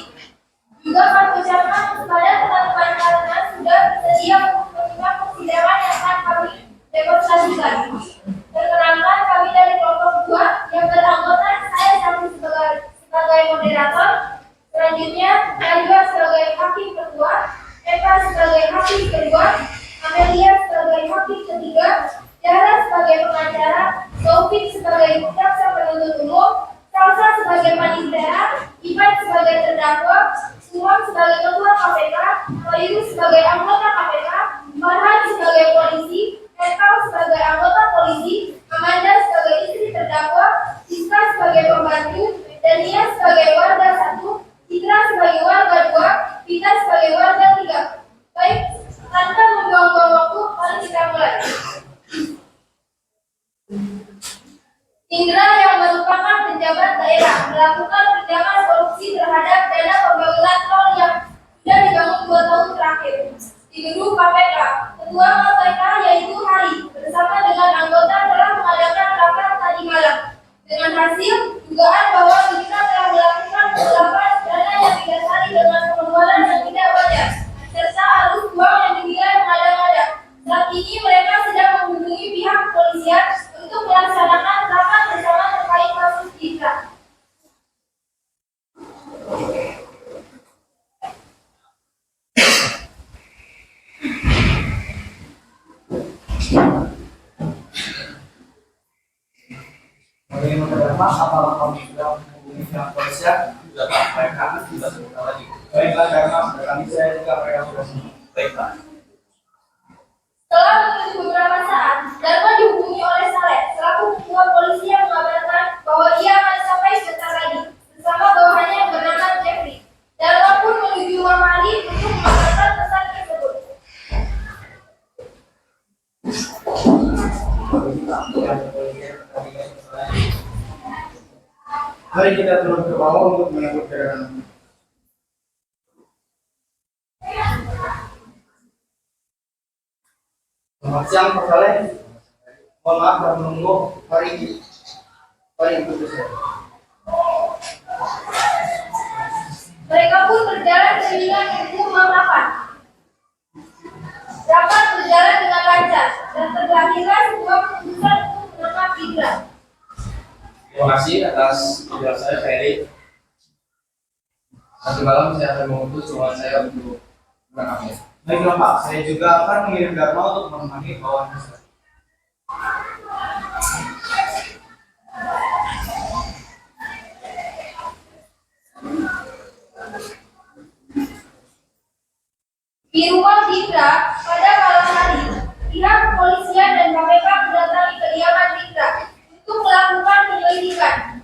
Juga kami ucapkan kepada teman-teman karena sudah bersedia untuk menyimak persidangan yang akan kami demonstrasikan. Perkenalkan, kami dari kelompok 2 yang beranggota saya sebagai moderator. Selanjutnya, Najwa sebagai hakim ketua, Eva sebagai hakim kedua, Amelia sebagai hakim ketiga, Dara sebagai pengacara, Taufik sebagai jaksa penuntut umum, Salsa sebagai panitera, Ivan sebagai terdakwa, Suam sebagai ketua KPK, Bayu sebagai anggota KPK, Farhan sebagai polisi, Ekal sebagai anggota polisi, Amanda sebagai istri terdakwa, Siska sebagai pembantu, Dania sebagai warga 1, Citra sebagai warga 2, Vita sebagai warga 3. Baik, tanpa membuang-buang waktu, mari kita mulai. Indra yang merupakan pejabat daerah melakukan tindakan korupsi terhadap dana pembangunan tol yang sudah dibangun 2 tahun terakhir di gedung KPK. Ketua KPK yaitu Hari bersama dengan anggota telah mengadakan rapat hasil dugaan bahwa Mitra telah melakukan penggelapan dana yang didasari dengan pengeluaran yang tidak wajar serta arus uang yang dinilai mengada-ngada. Saat ini mereka sedang menghubungi pihak kepolisian untuk melaksanakan rapat bersama terkait kasus Mitra. Bagi menerima apakah kamu sudah menghubungi pihak kepolisian? Sudah Pak, mereka sudah sebentar lagi. Baiklah, karena kami saya juga mereka sudah semua. Baiklah. Setelah menunggu beberapa saat, Dharma dihubungi oleh Saleh selaku ketua polisi yang mengabarkan bahwa ia akan sampai sebentar lagi bersama bawahannya yang bernama Jeffrey. Dharma pun menuju rumah Ali untuk mengabarkan pesan tersebut. Mari kita turun ke bawah untuk menyambut kedatangan. Selamat siang Pak Saleh. Mohon maaf telah menunggu. Mari ikut saya. Mereka pun berjalan seiringan menuju ruang rapat. Rapat berjalan dengan lancar dan terlahirlah sebuah keputusan untuk menangkap Indra. Terima kasih atas penjelasan saya, Ferry. Nanti malam saya akan mengutus ruangan saya untuk menangkapnya. Baiklah Pak, saya juga akan mengirim Dharma untuk menemani bawahan saya. Di rumah Indra, pada malam hari, pihak kepolisian dan KPK mendatangi kediaman Indra untuk melakukan penyelidikan.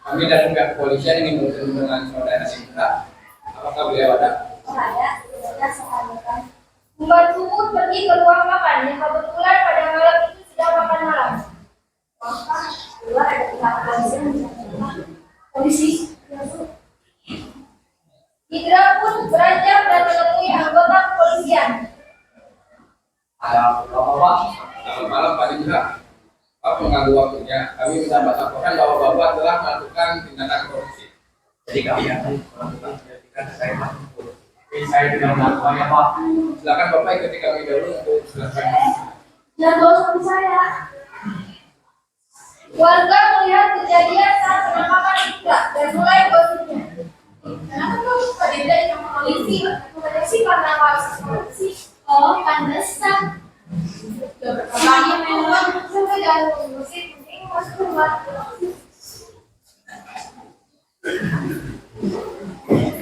Kami dari pihak kepolisian ingin bertemu dengan saudara Sinta. Apakah beliau ada? Membantuku pergi ke ruang makan yang kebetulan pada malam itu sedang makan malam. Keluar ada pihak polisi. Indra pun beranjak dan menemui anggota kepolisian. Ada apa Pak? Selamat malam Pak Indra. Pak mengganggu waktunya. Kami bisa melaporkan bahwa Bapak telah melakukan tindakan korupsi. Jadi kami akan melakukan penyelidikan terkait hal tersebut. Saya tidak melakukannya Pak. Silakan Bapak ikuti kami dulu untuk silakan. Jangan bawa suami saya. Warga melihat kejadian saat penangkapan Indra dan mulai gosipnya. Kenapa kamu suka denda sama polisi? Bukannya sih karena kasus korupsi. Oh, pantesan. Makanya memang saya jangan musik, penting masuk rumah.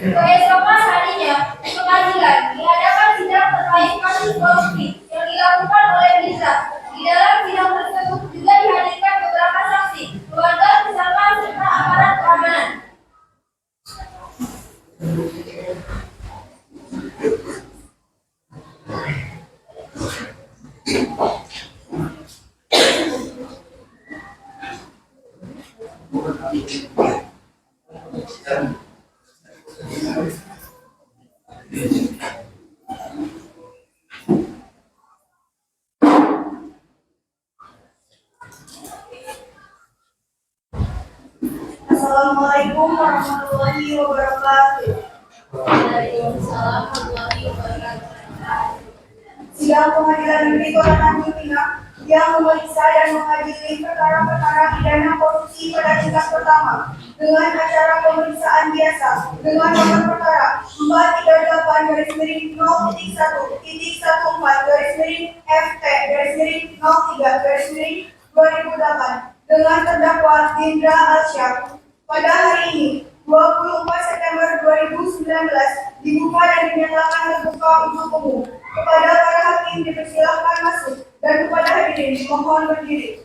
Keesokan harinya, pengadilan mengadakan sidang terkait kasus korupsi yang dilakukan oleh Indra. Di dalam sidang tersebut juga dihadirkan beberapa saksi, keluarga bersama serta aparat keamanan. Assalamualaikum warahmatullahi wabarakatuh. Waalaikumsalam warahmatullahi wabarakatuh. Sidang Pengadilan Negeri Kota Tanjung Pinang yang memeriksa dan mengadili perkara-perkara pidana korupsi pada tingkat pertama dengan acara pemeriksaan biasa dengan nomor perkara 438-014-FT-03-2008 dengan terdakwa Indra Alsyah. Pada hari ini, 24 September 2019, dibuka dan dinyatakan terbuka untuk umum. Kepada para hakim dipersilakan masuk dan kepada hadirin dimohon berdiri.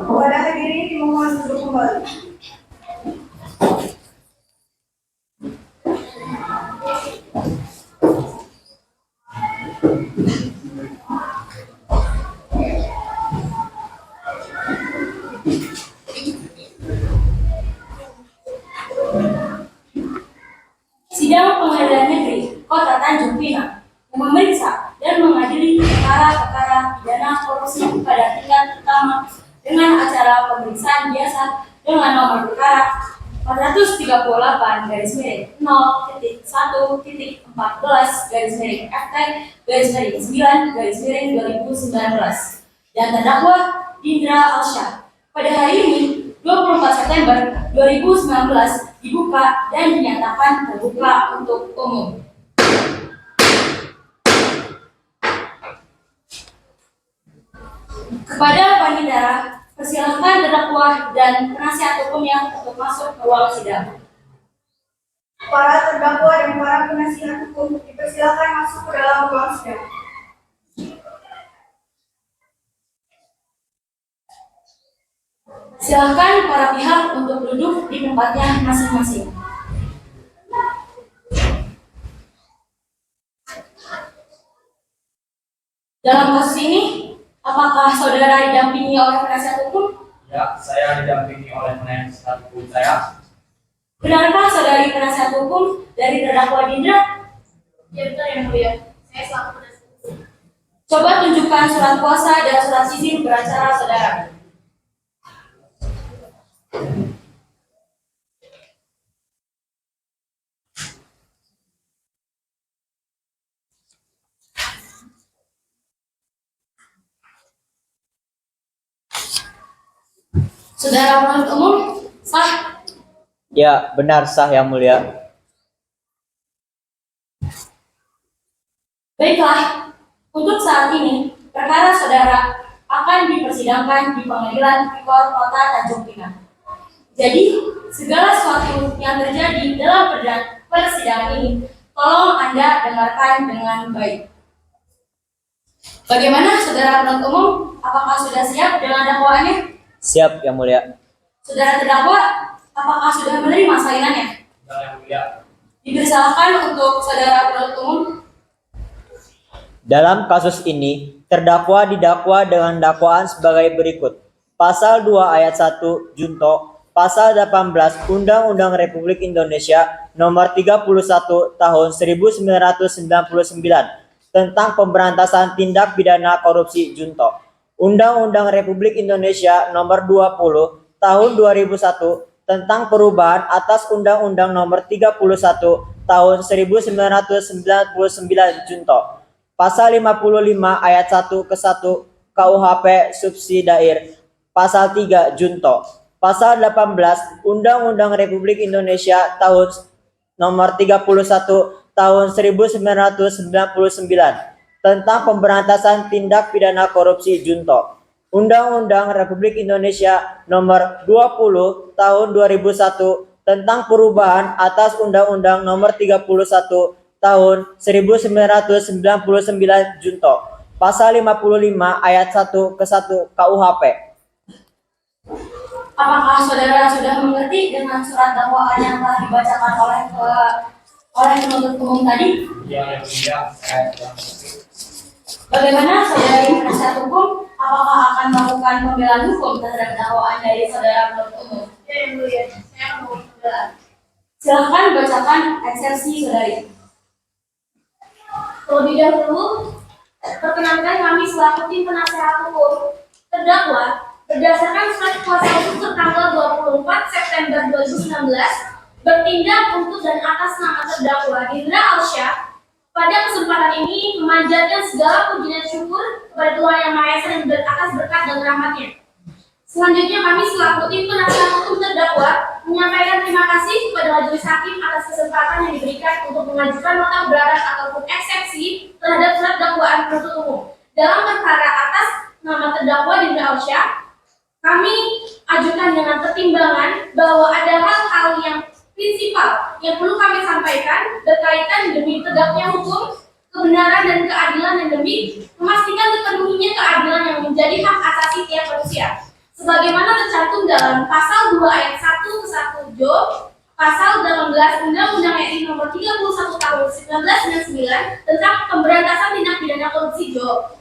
Kepada hadirin dimohon duduk kembali. Sidang Pengadilan Negeri Kota Tanjung Pinang yang memeriksa dan mengadili perkara-perkara pidana korupsi pada tingkat pertama dengan acara pemeriksaan biasa dengan nomor perkara 438 garis miring 0.1.14 garis miring FT garis miring 9 garis miring 2019 dan terdakwa Indra Alsyah pada hari ini 24 September 2019 dibuka dan dinyatakan terbuka untuk umum. Kepada Panitera, persilakan terdakwa dan penasihat hukumnya untuk masuk ke ruang sidang. Para terdakwa dan para penasihat hukum dipersilakan masuk ke dalam ruang sidang. Silakan para pihak untuk duduk di tempatnya masing-masing. Dalam kasus ini, apakah saudara didampingi oleh penasihat hukum? Ya, saya didampingi oleh penasihat hukum saya. Benarkah saudari penasihat hukum dari terdakwa Dindra? Ya betul yang mulia. Saya selaku penasihat hukum. Coba tunjukkan surat kuasa dan surat izin beracara saudara. Saudara penuntut umum, sah. Ya, benar sah yang mulia. Baiklah, untuk saat ini, perkara saudara akan dipersidangkan di Pengadilan Tipikor Kota Tanjung Pinang. Jadi, segala sesuatu yang terjadi dalam persidangan ini, tolong Anda dengarkan dengan baik. Bagaimana saudara penuntut umum? Apakah sudah siap dengan dakwaannya? Siap yang mulia. Saudara terdakwa, apakah sudah menerima salinannya? Sudah yang mulia. Dipersilakan untuk saudara penuntut umum. Dalam kasus ini, terdakwa didakwa dengan dakwaan sebagai berikut. Pasal 2 ayat 1 Junto, Pasal 18 Undang-Undang Republik Indonesia Nomor 31 Tahun 1999 tentang Pemberantasan Tindak Pidana Korupsi Junto. Undang-Undang Republik Indonesia Nomor 20 Tahun 2001 tentang perubahan atas Undang-Undang Nomor 31 Tahun 1999 Junto. Pasal 55 ayat 1 ke 1 KUHP Subsidiair. Pasal 3 Junto. Pasal 18 Undang-Undang Republik Indonesia Tahun Nomor 31 Tahun 1999 tentang Pemberantasan Tindak Pidana Korupsi Junto. Undang-Undang Republik Indonesia Nomor 20 Tahun 2001 tentang perubahan atas Undang-Undang Nomor 31 Tahun 1999 Junto. Pasal 55 ayat 1 ke 1 KUHP. Apakah saudara sudah mengerti dengan surat dakwaan yang telah dibacakan oleh penuntut umum tadi? Ya, yang mulia. Saya sudah mengerti. Bagaimana saudari penasihat hukum? Apakah akan melakukan pembelaan hukum terhadap dakwaan dari saudara penuntut umum? Ya yang mulia. Saya mau pembelaan. Silakan bacakan eksepsi saudari. Terlebih dahulu, perkenankan kami selaku tim penasehat hukum terdakwa berdasarkan surat kuasa hukum tertanggal 24 September 2019 bertindak untuk dan atas nama terdakwa Indra Alsyah pada kesempatan ini memanjatkan segala puji dan syukur kepada Tuhan Yang Maha Esa dan atas berkat dan rahmatnya. Selanjutnya kami selaku tim penasihat hukum terdakwa menyampaikan terima kasih kepada majelis hakim atas kesempatan yang diberikan untuk mengajukan nota keberatan ataupun eksepsi terhadap surat dakwaan penuntut umum. Dalam perkara atas nama terdakwa Indra Alsyah, kami ajukan dengan pertimbangan bahwa ada hal-hal yang prinsipal yang perlu kami sampaikan berkaitan demi tegaknya hukum, kebenaran dan keadilan dan demi memastikan terpenuhinya keadilan yang menjadi hak asasi tiap manusia. Sebagaimana tercantum dalam Pasal 2 ayat 1 ke 1 Jo, Pasal 18 Undang-Undang RI Nomor 31 Tahun 1999 tentang Pemberantasan Tindak Pidana Korupsi Jo,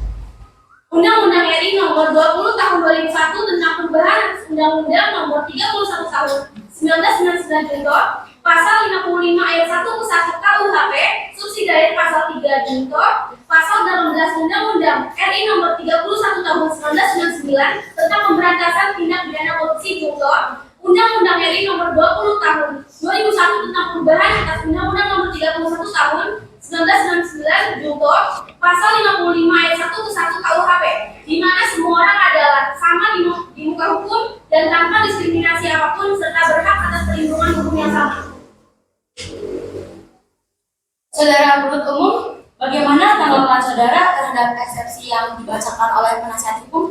Undang-Undang RI Nomor 20 Tahun 2001 tentang perubahan Undang-Undang Nomor 31 Tahun 1999 Junto, Pasal 55 Ayat 1 ke 1 KUHP, subsidiary Pasal 3 Junto, Pasal 18 Undang-Undang RI Nomor 31 Tahun 1999 tentang pemberantasan tindak pidana korupsi Junto, Undang-Undang RI Nomor 20 Tahun 2001 tentang perubahan atas Undang-Undang Nomor 31 Tahun 1999 Junto, Pasal 55 Ayat 1 ke 1 KUHP, di mana semua orang adalah sama di muka hukum dan tanpa diskriminasi apapun serta berhak atas perlindungan hukum yang sama. Saudara penuntut umum, bagaimana tanggapan saudara terhadap eksepsi yang dibacakan oleh penasihat hukum?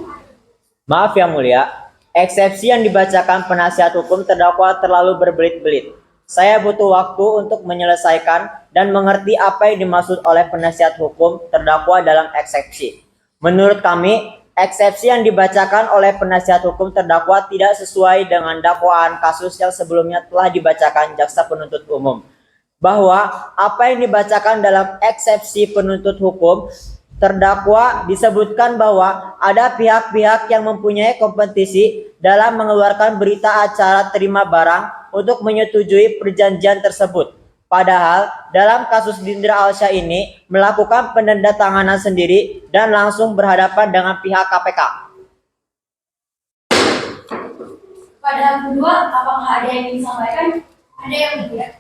Maaf yang mulia, eksepsi yang dibacakan penasihat hukum terdakwa terlalu berbelit-belit. Saya butuh waktu untuk menyelesaikan dan mengerti apa yang dimaksud oleh penasihat hukum terdakwa dalam eksepsi. Menurut kami, eksepsi yang dibacakan oleh penasihat hukum terdakwa tidak sesuai dengan dakwaan kasus yang sebelumnya telah dibacakan jaksa penuntut umum. Bahwa apa yang dibacakan dalam eksepsi penuntut hukum terdakwa disebutkan bahwa ada pihak-pihak yang mempunyai kompetisi dalam mengeluarkan berita acara terima barang untuk menyetujui perjanjian tersebut. Padahal dalam kasus Dindra Alsyah ini melakukan penandatanganan sendiri dan langsung berhadapan dengan pihak KPK. Pada kedua, apakah ada yang ingin disampaikan? Ada yang tidak?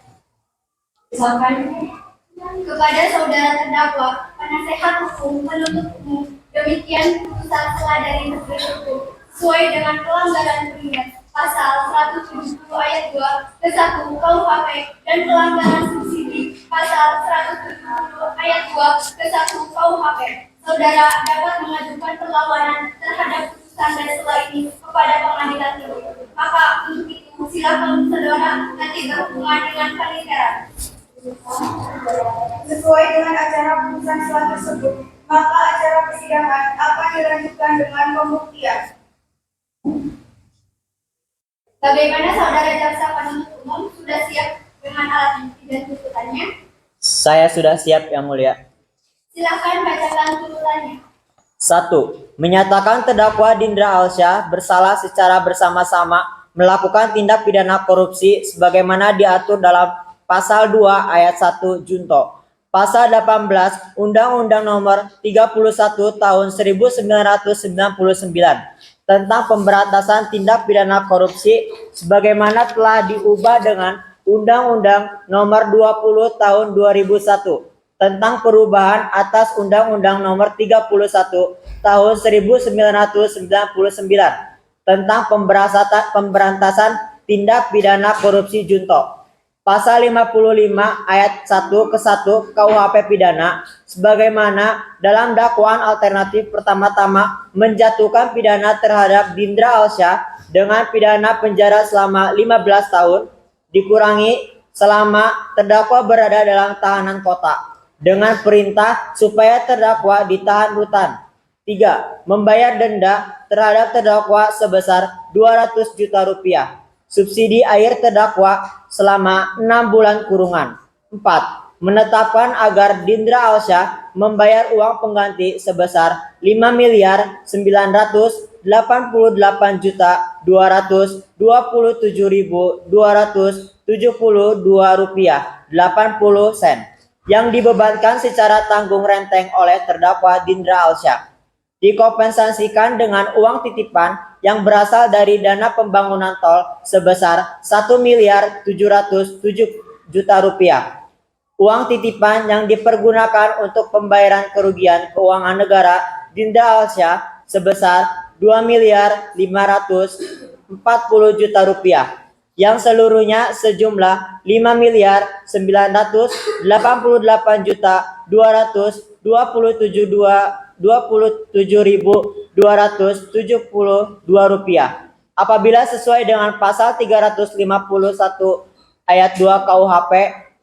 Misalkan Kepada saudara terdakwa, penasehat hukum, penuntut umum, demikian putusan setelah dari Menteri Hukum sesuai dengan pelanggaran ringan pasal 170 ayat 2 ke 1 KUHP dan pelanggaran subsidi pasal 170 ayat 2 ke 1 KUHP. Saudara dapat mengajukan perlawanan terhadap putusan dan setelah ini kepada pengadilan tinggi. Maka untuk itu silakan saudara nanti berhubungan dengan panitera. Sesuai dengan acara putusan setelah tersebut, maka acara persidangan akan dilanjutkan dengan pembuktian. Bagaimana saudara jaksa penuntut umum sudah siap dengan alat bukti dan tuntutannya? Saya sudah siap yang mulia. Silakan bacakan tuntutannya. 1. Menyatakan terdakwa Dindra Alsyah bersalah secara bersama-sama melakukan tindak pidana korupsi sebagaimana diatur dalam Pasal 2 Ayat 1 Junto, Pasal 18 Undang-Undang Nomor 31 Tahun 1999 tentang pemberantasan tindak pidana korupsi sebagaimana telah diubah dengan Undang-Undang Nomor 20 Tahun 2001 tentang perubahan atas Undang-Undang Nomor 31 Tahun 1999 tentang pemberantasan tindak pidana korupsi Junto. Pasal 55 ayat 1 ke 1 KUHP pidana sebagaimana dalam dakwaan alternatif pertama-tama menjatuhkan pidana terhadap Dindra Alsyah dengan pidana penjara selama 15 tahun dikurangi selama terdakwa berada dalam tahanan kota dengan perintah supaya terdakwa ditahan rutan. 3. Membayar denda terhadap terdakwa sebesar 200 juta rupiah. Subsidi air terdakwa selama 6 bulan kurungan. 4. Menetapkan agar Dindra Alsyah membayar uang pengganti sebesar 5.988.227.280 rupiah 80 sen yang dibebankan secara tanggung renteng oleh terdakwa Dindra Alsyah. Dikompensasikan dengan uang titipan yang berasal dari dana pembangunan tol sebesar 1.707.000.000 rupiah. Uang titipan yang dipergunakan untuk pembayaran kerugian keuangan negara Dindra Alsyah sebesar 2.540.000.000 rupiah yang seluruhnya sejumlah 5.988.227.272 rupiah. Apabila sesuai dengan pasal 351 ayat 2 KUHP,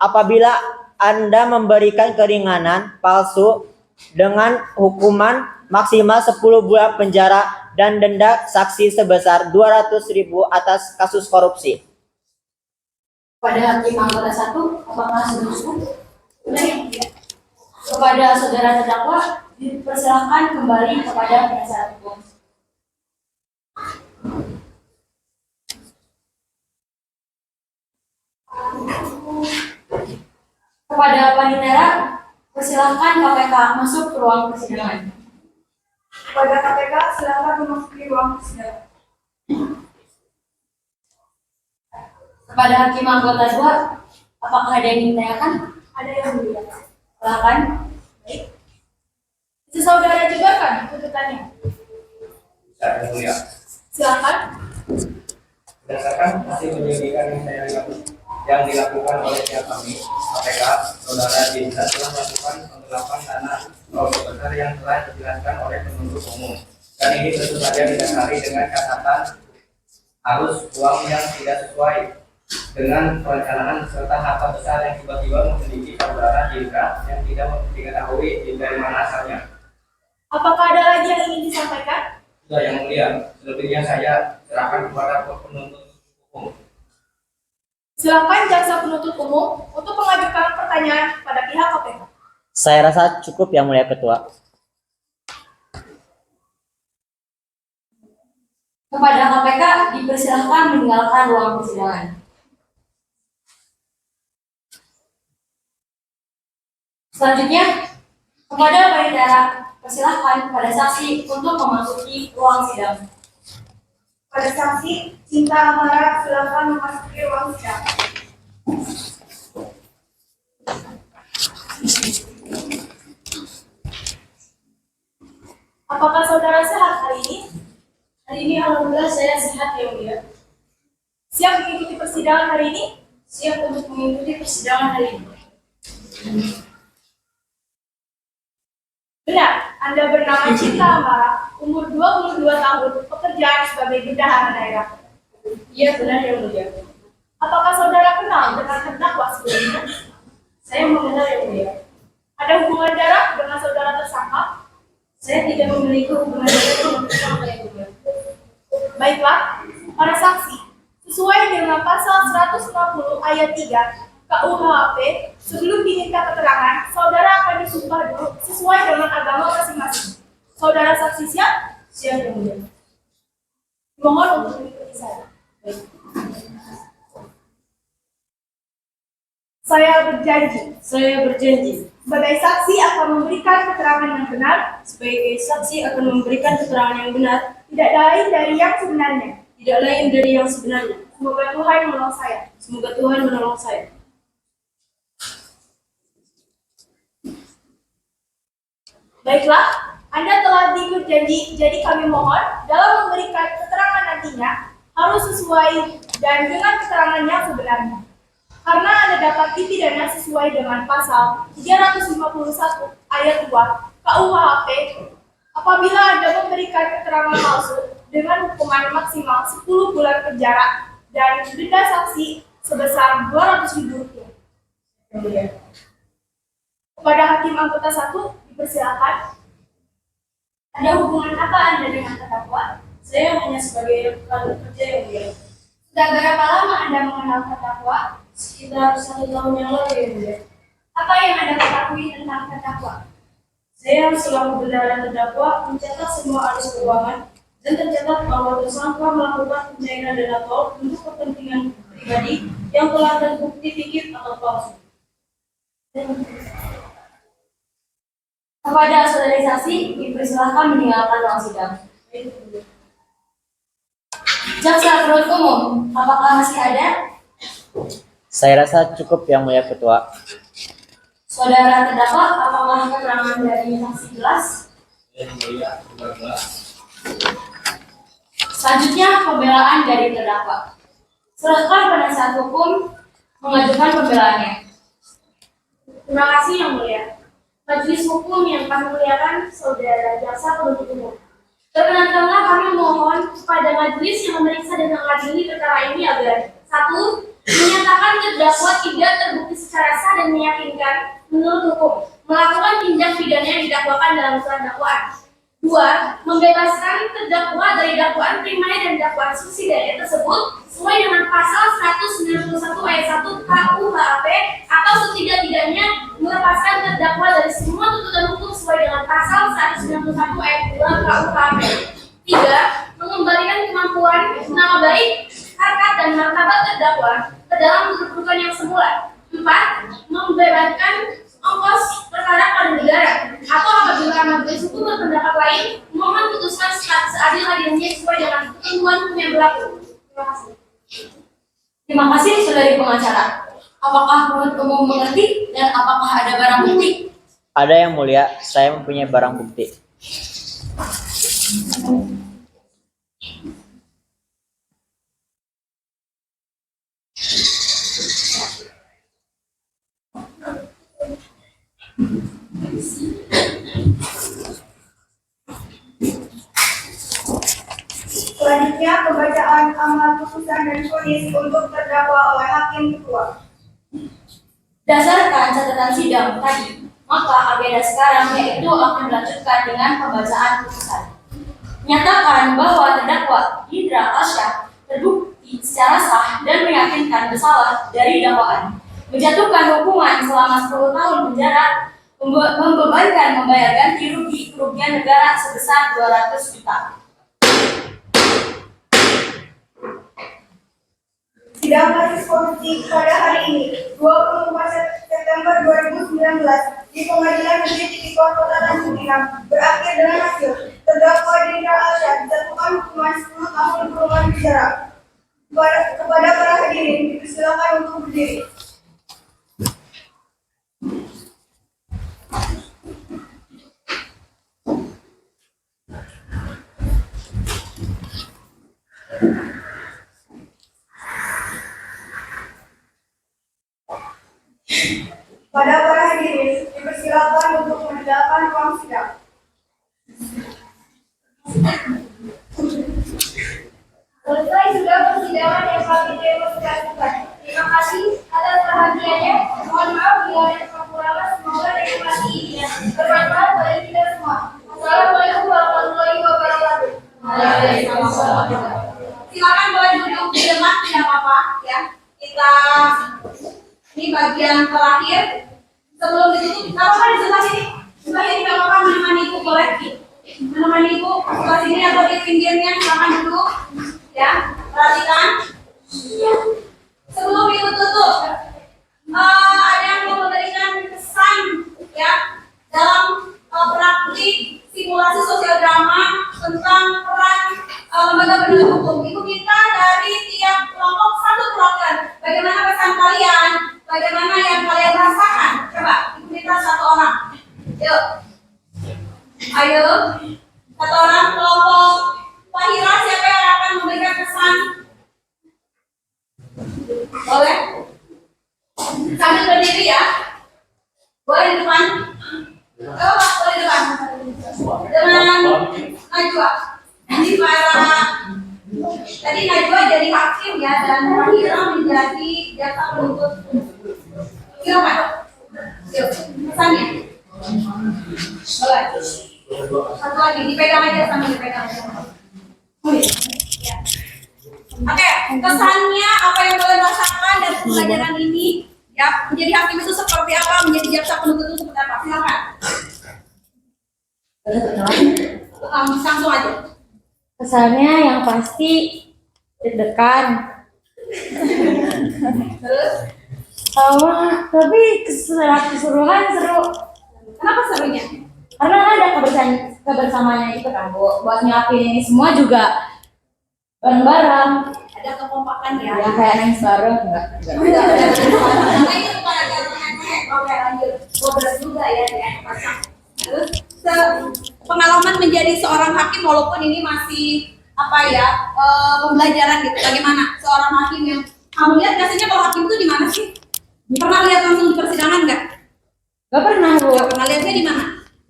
apabila Anda memberikan keringanan palsu dengan hukuman maksimal 10 bulan penjara dan denda saksi sebesar 200.000 atas kasus korupsi. Pada hakim anggota 1, apakah sudah cukup? Kepada saudara terdakwa, dipersilakan kembali kepada penasihat hukum. Kepada Panitera, persilahkan KPK masuk ke ruang persidangan. Kepada KPK, silakan memasuki ruang persidangan. Kepada Hakim Anggota 2, apakah ada yang ditanyakan? Ada yang mulia. Silakan. Bisa saudara jelaskan tuntutannya? Yang mulia. Silakan. Berdasarkan hasil penyelidikan yang dilakukan oleh pihak kami, KPK, saudara Dinda telah melakukan penggelapan tanah proyek besar yang telah dijelaskan oleh penuntut umum. Dan ini tentu saja didasari dengan catatan arus uang yang tidak sesuai dengan perencanaan serta harta besar yang tiba-tiba memiliki saudara Dinda yang tidak diketahui dari mana asalnya. Apakah ada lagi yang ingin disampaikan? Sudah, yang mulia, selebihnya saya serahkan kepada penuntut umum. Silakan jaksa penuntut umum untuk mengajukan pertanyaan pada pihak KPK. Saya rasa cukup yang mulia ketua. Kepada KPK, dipersilahkan meninggalkan ruang persidangan. Selanjutnya, kepada Panitera, persilahkan pada saksi untuk memasuki ruang sidang. Pada saksi, Cinta Amara, silakan memasuki ruang sidang. Apakah saudara sehat hari ini? Hari ini alhamdulillah saya sehat ya mulia. Siap mengikuti persidangan hari ini? Siap untuk mengikuti persidangan hari ini. Benar, Anda bernama Cinta Amara, umur 22 tahun, pekerjaan sebagai bendahara daerah. Iya benar ya mulia. Apakah saudara kenal dengan terdakwa sebelumnya? Saya mengenal ya mulia. Ada hubungan darah dengan saudara tersangka? Saya tidak memiliki hubungan darah dengan tersangka ya mulia. Baiklah, para saksi, sesuai dengan pasal 160 ayat 3 KUHP, sebelum diminta keterangan, saudara akan disumpah dulu sesuai dengan agama masing-masing. Saudara saksi siap? Siap ya mulia. Mohon untuk mengikuti saya. Saya berjanji Saya berjanji sebagai saksi akan memberikan keterangan yang benar, sebagai saksi akan memberikan keterangan yang benar, tidak lain dari yang sebenarnya. tidak lain dari yang sebenarnya. Semoga Tuhan menolong saya. Semoga Tuhan menolong saya. Baiklah, Anda telah diikut janji, jadi kami mohon dalam memberikan keterangan nantinya harus sesuai dan dengan keterangan yang sebenarnya. Karena Anda dapat dipidana sesuai dengan pasal 351 ayat 2 KUHP apabila Anda memberikan keterangan palsu dengan hukuman maksimal 10 bulan penjara dan denda saksi sebesar Rp200.000. Kepada Hakim Anggota 1, dipersilakan. Ada hubungan apa Anda dengan terdakwa? Saya hanya sebagai rekan kerja yang mulia. Sudah berapa lama Anda mengenal terdakwa? Sekitar 1 tahun yang lalu ya mulia. Apa yang Anda ketahui tentang terdakwa? Saya selaku bendahara terdakwa mencatat semua arus keuangan dan tercatat bahwa tersangka melakukan pencairan dana tol untuk kepentingan pribadi yang telah terbukti fiktif atau palsu. Kepada saudari saksi, dipersilakan meninggalkan ruang sidang. Jaksa penuntut umum, apakah masih ada? Saya rasa cukup yang mulia ketua. Saudara terdakwa, apakah keterangan dari saksi jelas? Yang mulia, jelas. Selanjutnya, pembelaan dari terdakwa. Serahkan penasihat hukum mengajukan pembelaannya. Terima kasih yang mulia. Majelis hukum yang kami muliakan, saudara jaksa penuntut umum. Perkenankanlah kami mohon kepada majelis yang memeriksa dan mengadili perkara ini agar 1. Menyatakan terdakwa tidak terbukti secara sah dan meyakinkan menurut hukum melakukan tindak pidana yang didakwakan dalam surat dakwaan. 2. Membebaskan terdakwa dari dakwaan primer dan dakwaan subsidiar tersebut sesuai dengan pasal 191 ayat 1 KUHP atau setidak-tidaknya melepaskan terdakwa dari semua tuntutan hukum sesuai dengan pasal 191 ayat 2 KUHP. 3. Mengembalikan kemampuan, nama baik, harkat dan martabat terdakwa ke dalam kedudukan yang semula. 4. 4. Membebaskan ongkos perkara pada negara, atau apabila majelis hukum berpendapat lain, mohon putuskan seadil-adilnya sesuai dengan ketentuan hukum yang berlaku. Terima kasih. Terima kasih saudari pengacara. Apakah penuntut umum mengerti dan apakah ada barang bukti? Ada yang mulia, saya mempunyai barang bukti. Selanjutnya pembacaan amal putusan dan vonis untuk terdakwa oleh hakim ketua. Berdasarkan catatan sidang tadi, maka agenda sekarang yaitu akan dilanjutkan dengan pembacaan putusan. Menyatakan bahwa terdakwa Indra Asyaf terbukti secara sah dan meyakinkan bersalah dari dakwaan, menjatuhkan hukuman selama 10 tahun penjara, membebankan membayar ganti rugi kerugian negara sebesar 200 juta. Sidang kasus korupsi pada hari ini, 24 September 2019, di Pengadilan Negeri Tipikor Kota Tanjung Pinang, berakhir dengan hasil terdakwa Indra Asyaf dijatuhkan hukuman 10 tahun kurungan penjara. Kepada para hadirin, dipersilakan untuk berdiri. Pada para hadirin, dipersilakan untuk menegakkan ruang sidang. Selesai sudah persidangan yang kami demonstrasikan. Terima kasih atas perhatiannya. Mohon maaf bila ada kekurangan. Semoga demokrasi ini bermanfaat bagi kita semua. Assalamualaikum warahmatullahi wabarakatuh. Silakan boleh duduk di depan, tidak apa-apa ya. Kita ini bagian terakhir sebelum ditutup. Nggak apa-apa di sebelah sini. Sebelah sini nggak apa-apa, menemani ibu boleh. Menemani ibu sebelah sini atau di pinggirnya, silakan duduk. Ya, perhatikan. Sebelum ibu tutup, ada yang mau memberikan kesan ya dalam praktik simulasi sosial drama tentang peran lembaga penegak hukum. Ibu minta dari tiap kelompok satu perwakilan. Bagaimana pesan kalian? Bagaimana yang kalian rasakan? Coba, ibu minta satu orang. Yuk. Ayo. Satu orang kelompok Fahira, siapa yang akan memberikan kesan? Boleh? Sambil berdiri ya. Boleh di depan. Coba, boleh di depan. Dengan Najwa. Nanti para tadi Najwa jadi hakim ya, dan Fahira menjadi jaksa penuntut. Silakan. Yuk, pesannya. Boleh. Satu lagi, dipegang aja sambil dipegang. Ya. Oke, kesannya apa yang kalian rasakan dari pembelajaran ini? Ya, menjadi hakim itu seperti apa? Menjadi jaksa penuntut itu seperti apa? Silakan. Langsung aja. Kesannya yang pasti deg-degan. Terus? Tapi keseluruhan seru. Kenapa serunya? Karena ada kebersamaannya itu kan, Bu. Buat nyiapin ini semua juga bareng-bareng. Ada kekompakan ya? Ya kayak nangis bareng enggak? Nah, ini bukan ada hehehe. Oke, lanjut. Ngobrol juga ya, Terus pengalaman menjadi seorang hakim walaupun ini masih apa ya pembelajaran gitu. Bagaimana seorang hakim yang kamu lihat biasanya kalau hakim itu di mana sih? Pernah lihat langsung di persidangan nggak? Gak pernah, Bu. Nggak pernah lihatnya di mana?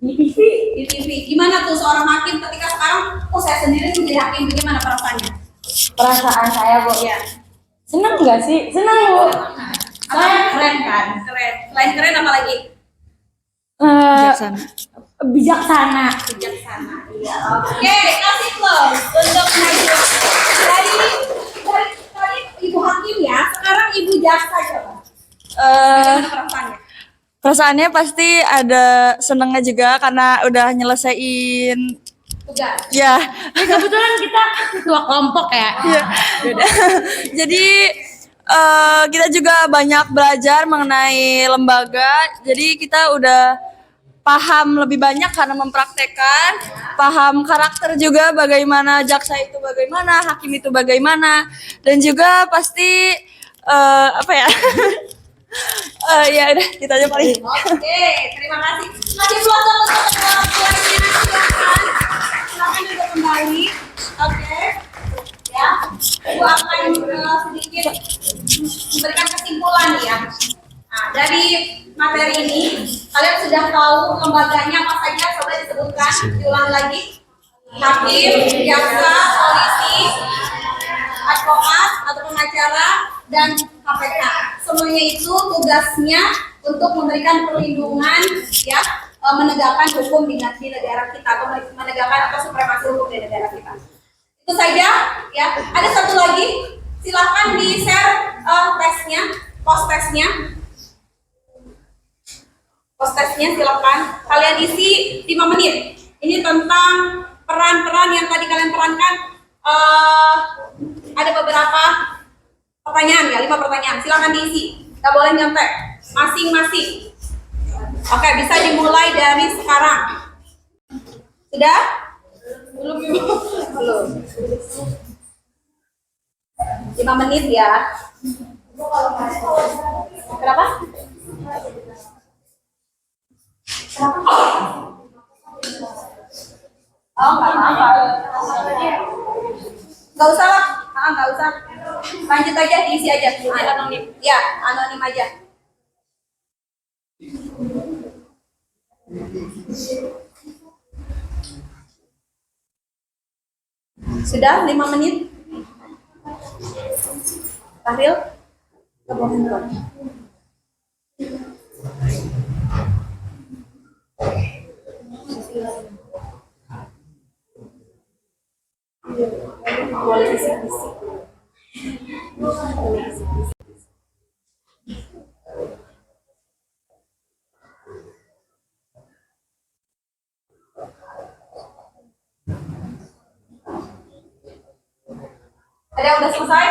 Di TV. Di TV. Gimana tuh seorang hakim ketika sekarang? Oh, saya sendiri tuh jadi hakim. Bagaimana perasaannya? Perasaan saya, Bu. Iya. Seneng nggak sih? Seneng, Bu. Keren kan? Keren. Selain keren apa lagi? Bijaksana. Bijaksana. Iya. Oke, kasih close untuk Najwa. Tadi ibu hakim ya, sekarang ibu jaksa coba. Bagaimana perasaannya? Perasaannya pasti ada senengnya juga karena udah nyelesain tugas. Ya. Kebetulan kita ketua kelompok ya. Iya. Jadi kita juga banyak belajar mengenai lembaga. Jadi kita udah paham lebih banyak karena mempraktekkan, paham karakter juga bagaimana jaksa itu bagaimana, hakim itu bagaimana, dan juga pasti apa ya? Ya udah kita aja paling. Oke, terima kasih. Masih belum untuk ketua-ketuanya, silakan duduk kembali. Oke, ya. Ibu akan sedikit memberikan kesimpulan ya. Nah, dari materi ini, kalian sudah tahu lembaganya apa saja, coba disebutkan, diulang lagi. Hakim, jaksa, polisi, advokat atau pengacara, dan KPK. Semuanya itu tugasnya untuk memberikan perlindungan, ya, menegakkan hukum di negara kita atau menegakkan supremasi hukum di negara kita. Itu saja, ya. Ada satu lagi, silahkan di share tesnya, post tesnya silakan kalian isi 5 menit. Ini tentang peran-peran yang tadi kalian perankan. Ada beberapa pertanyaan ya, 5 pertanyaan. Silakan diisi. Gak boleh nyontek. Masing-masing. Oke, bisa dimulai dari sekarang. Sudah? Belum. 5 menit ya. Kenapa? Oh, nggak apa-apa. Nggak usah lah, nggak usah. Lanjut aja, diisi aja. Anonim. Ya, anonim aja. Sudah 5 menit. Tahlil, ke bawah handphone. Ada yang udah selesai?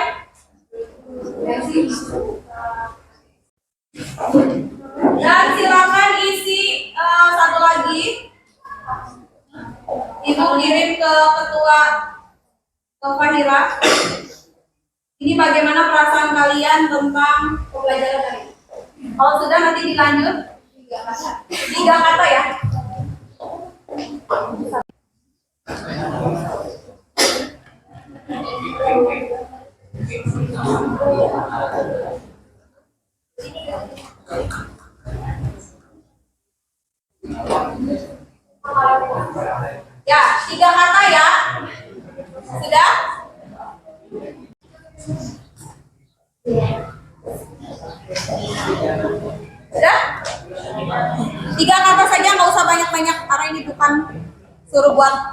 Dan silakan isi satu lagi. Ibu kirim ke ketua Fahira. Ini bagaimana perasaan kalian tentang pembelajaran hari ini? Kalau sudah nanti dilanjut 3 kata ya. Ya, 3 kata ya. Sudah? Sudah? 3 kata saja, nggak usah banyak-banyak karena ini bukan suruh buat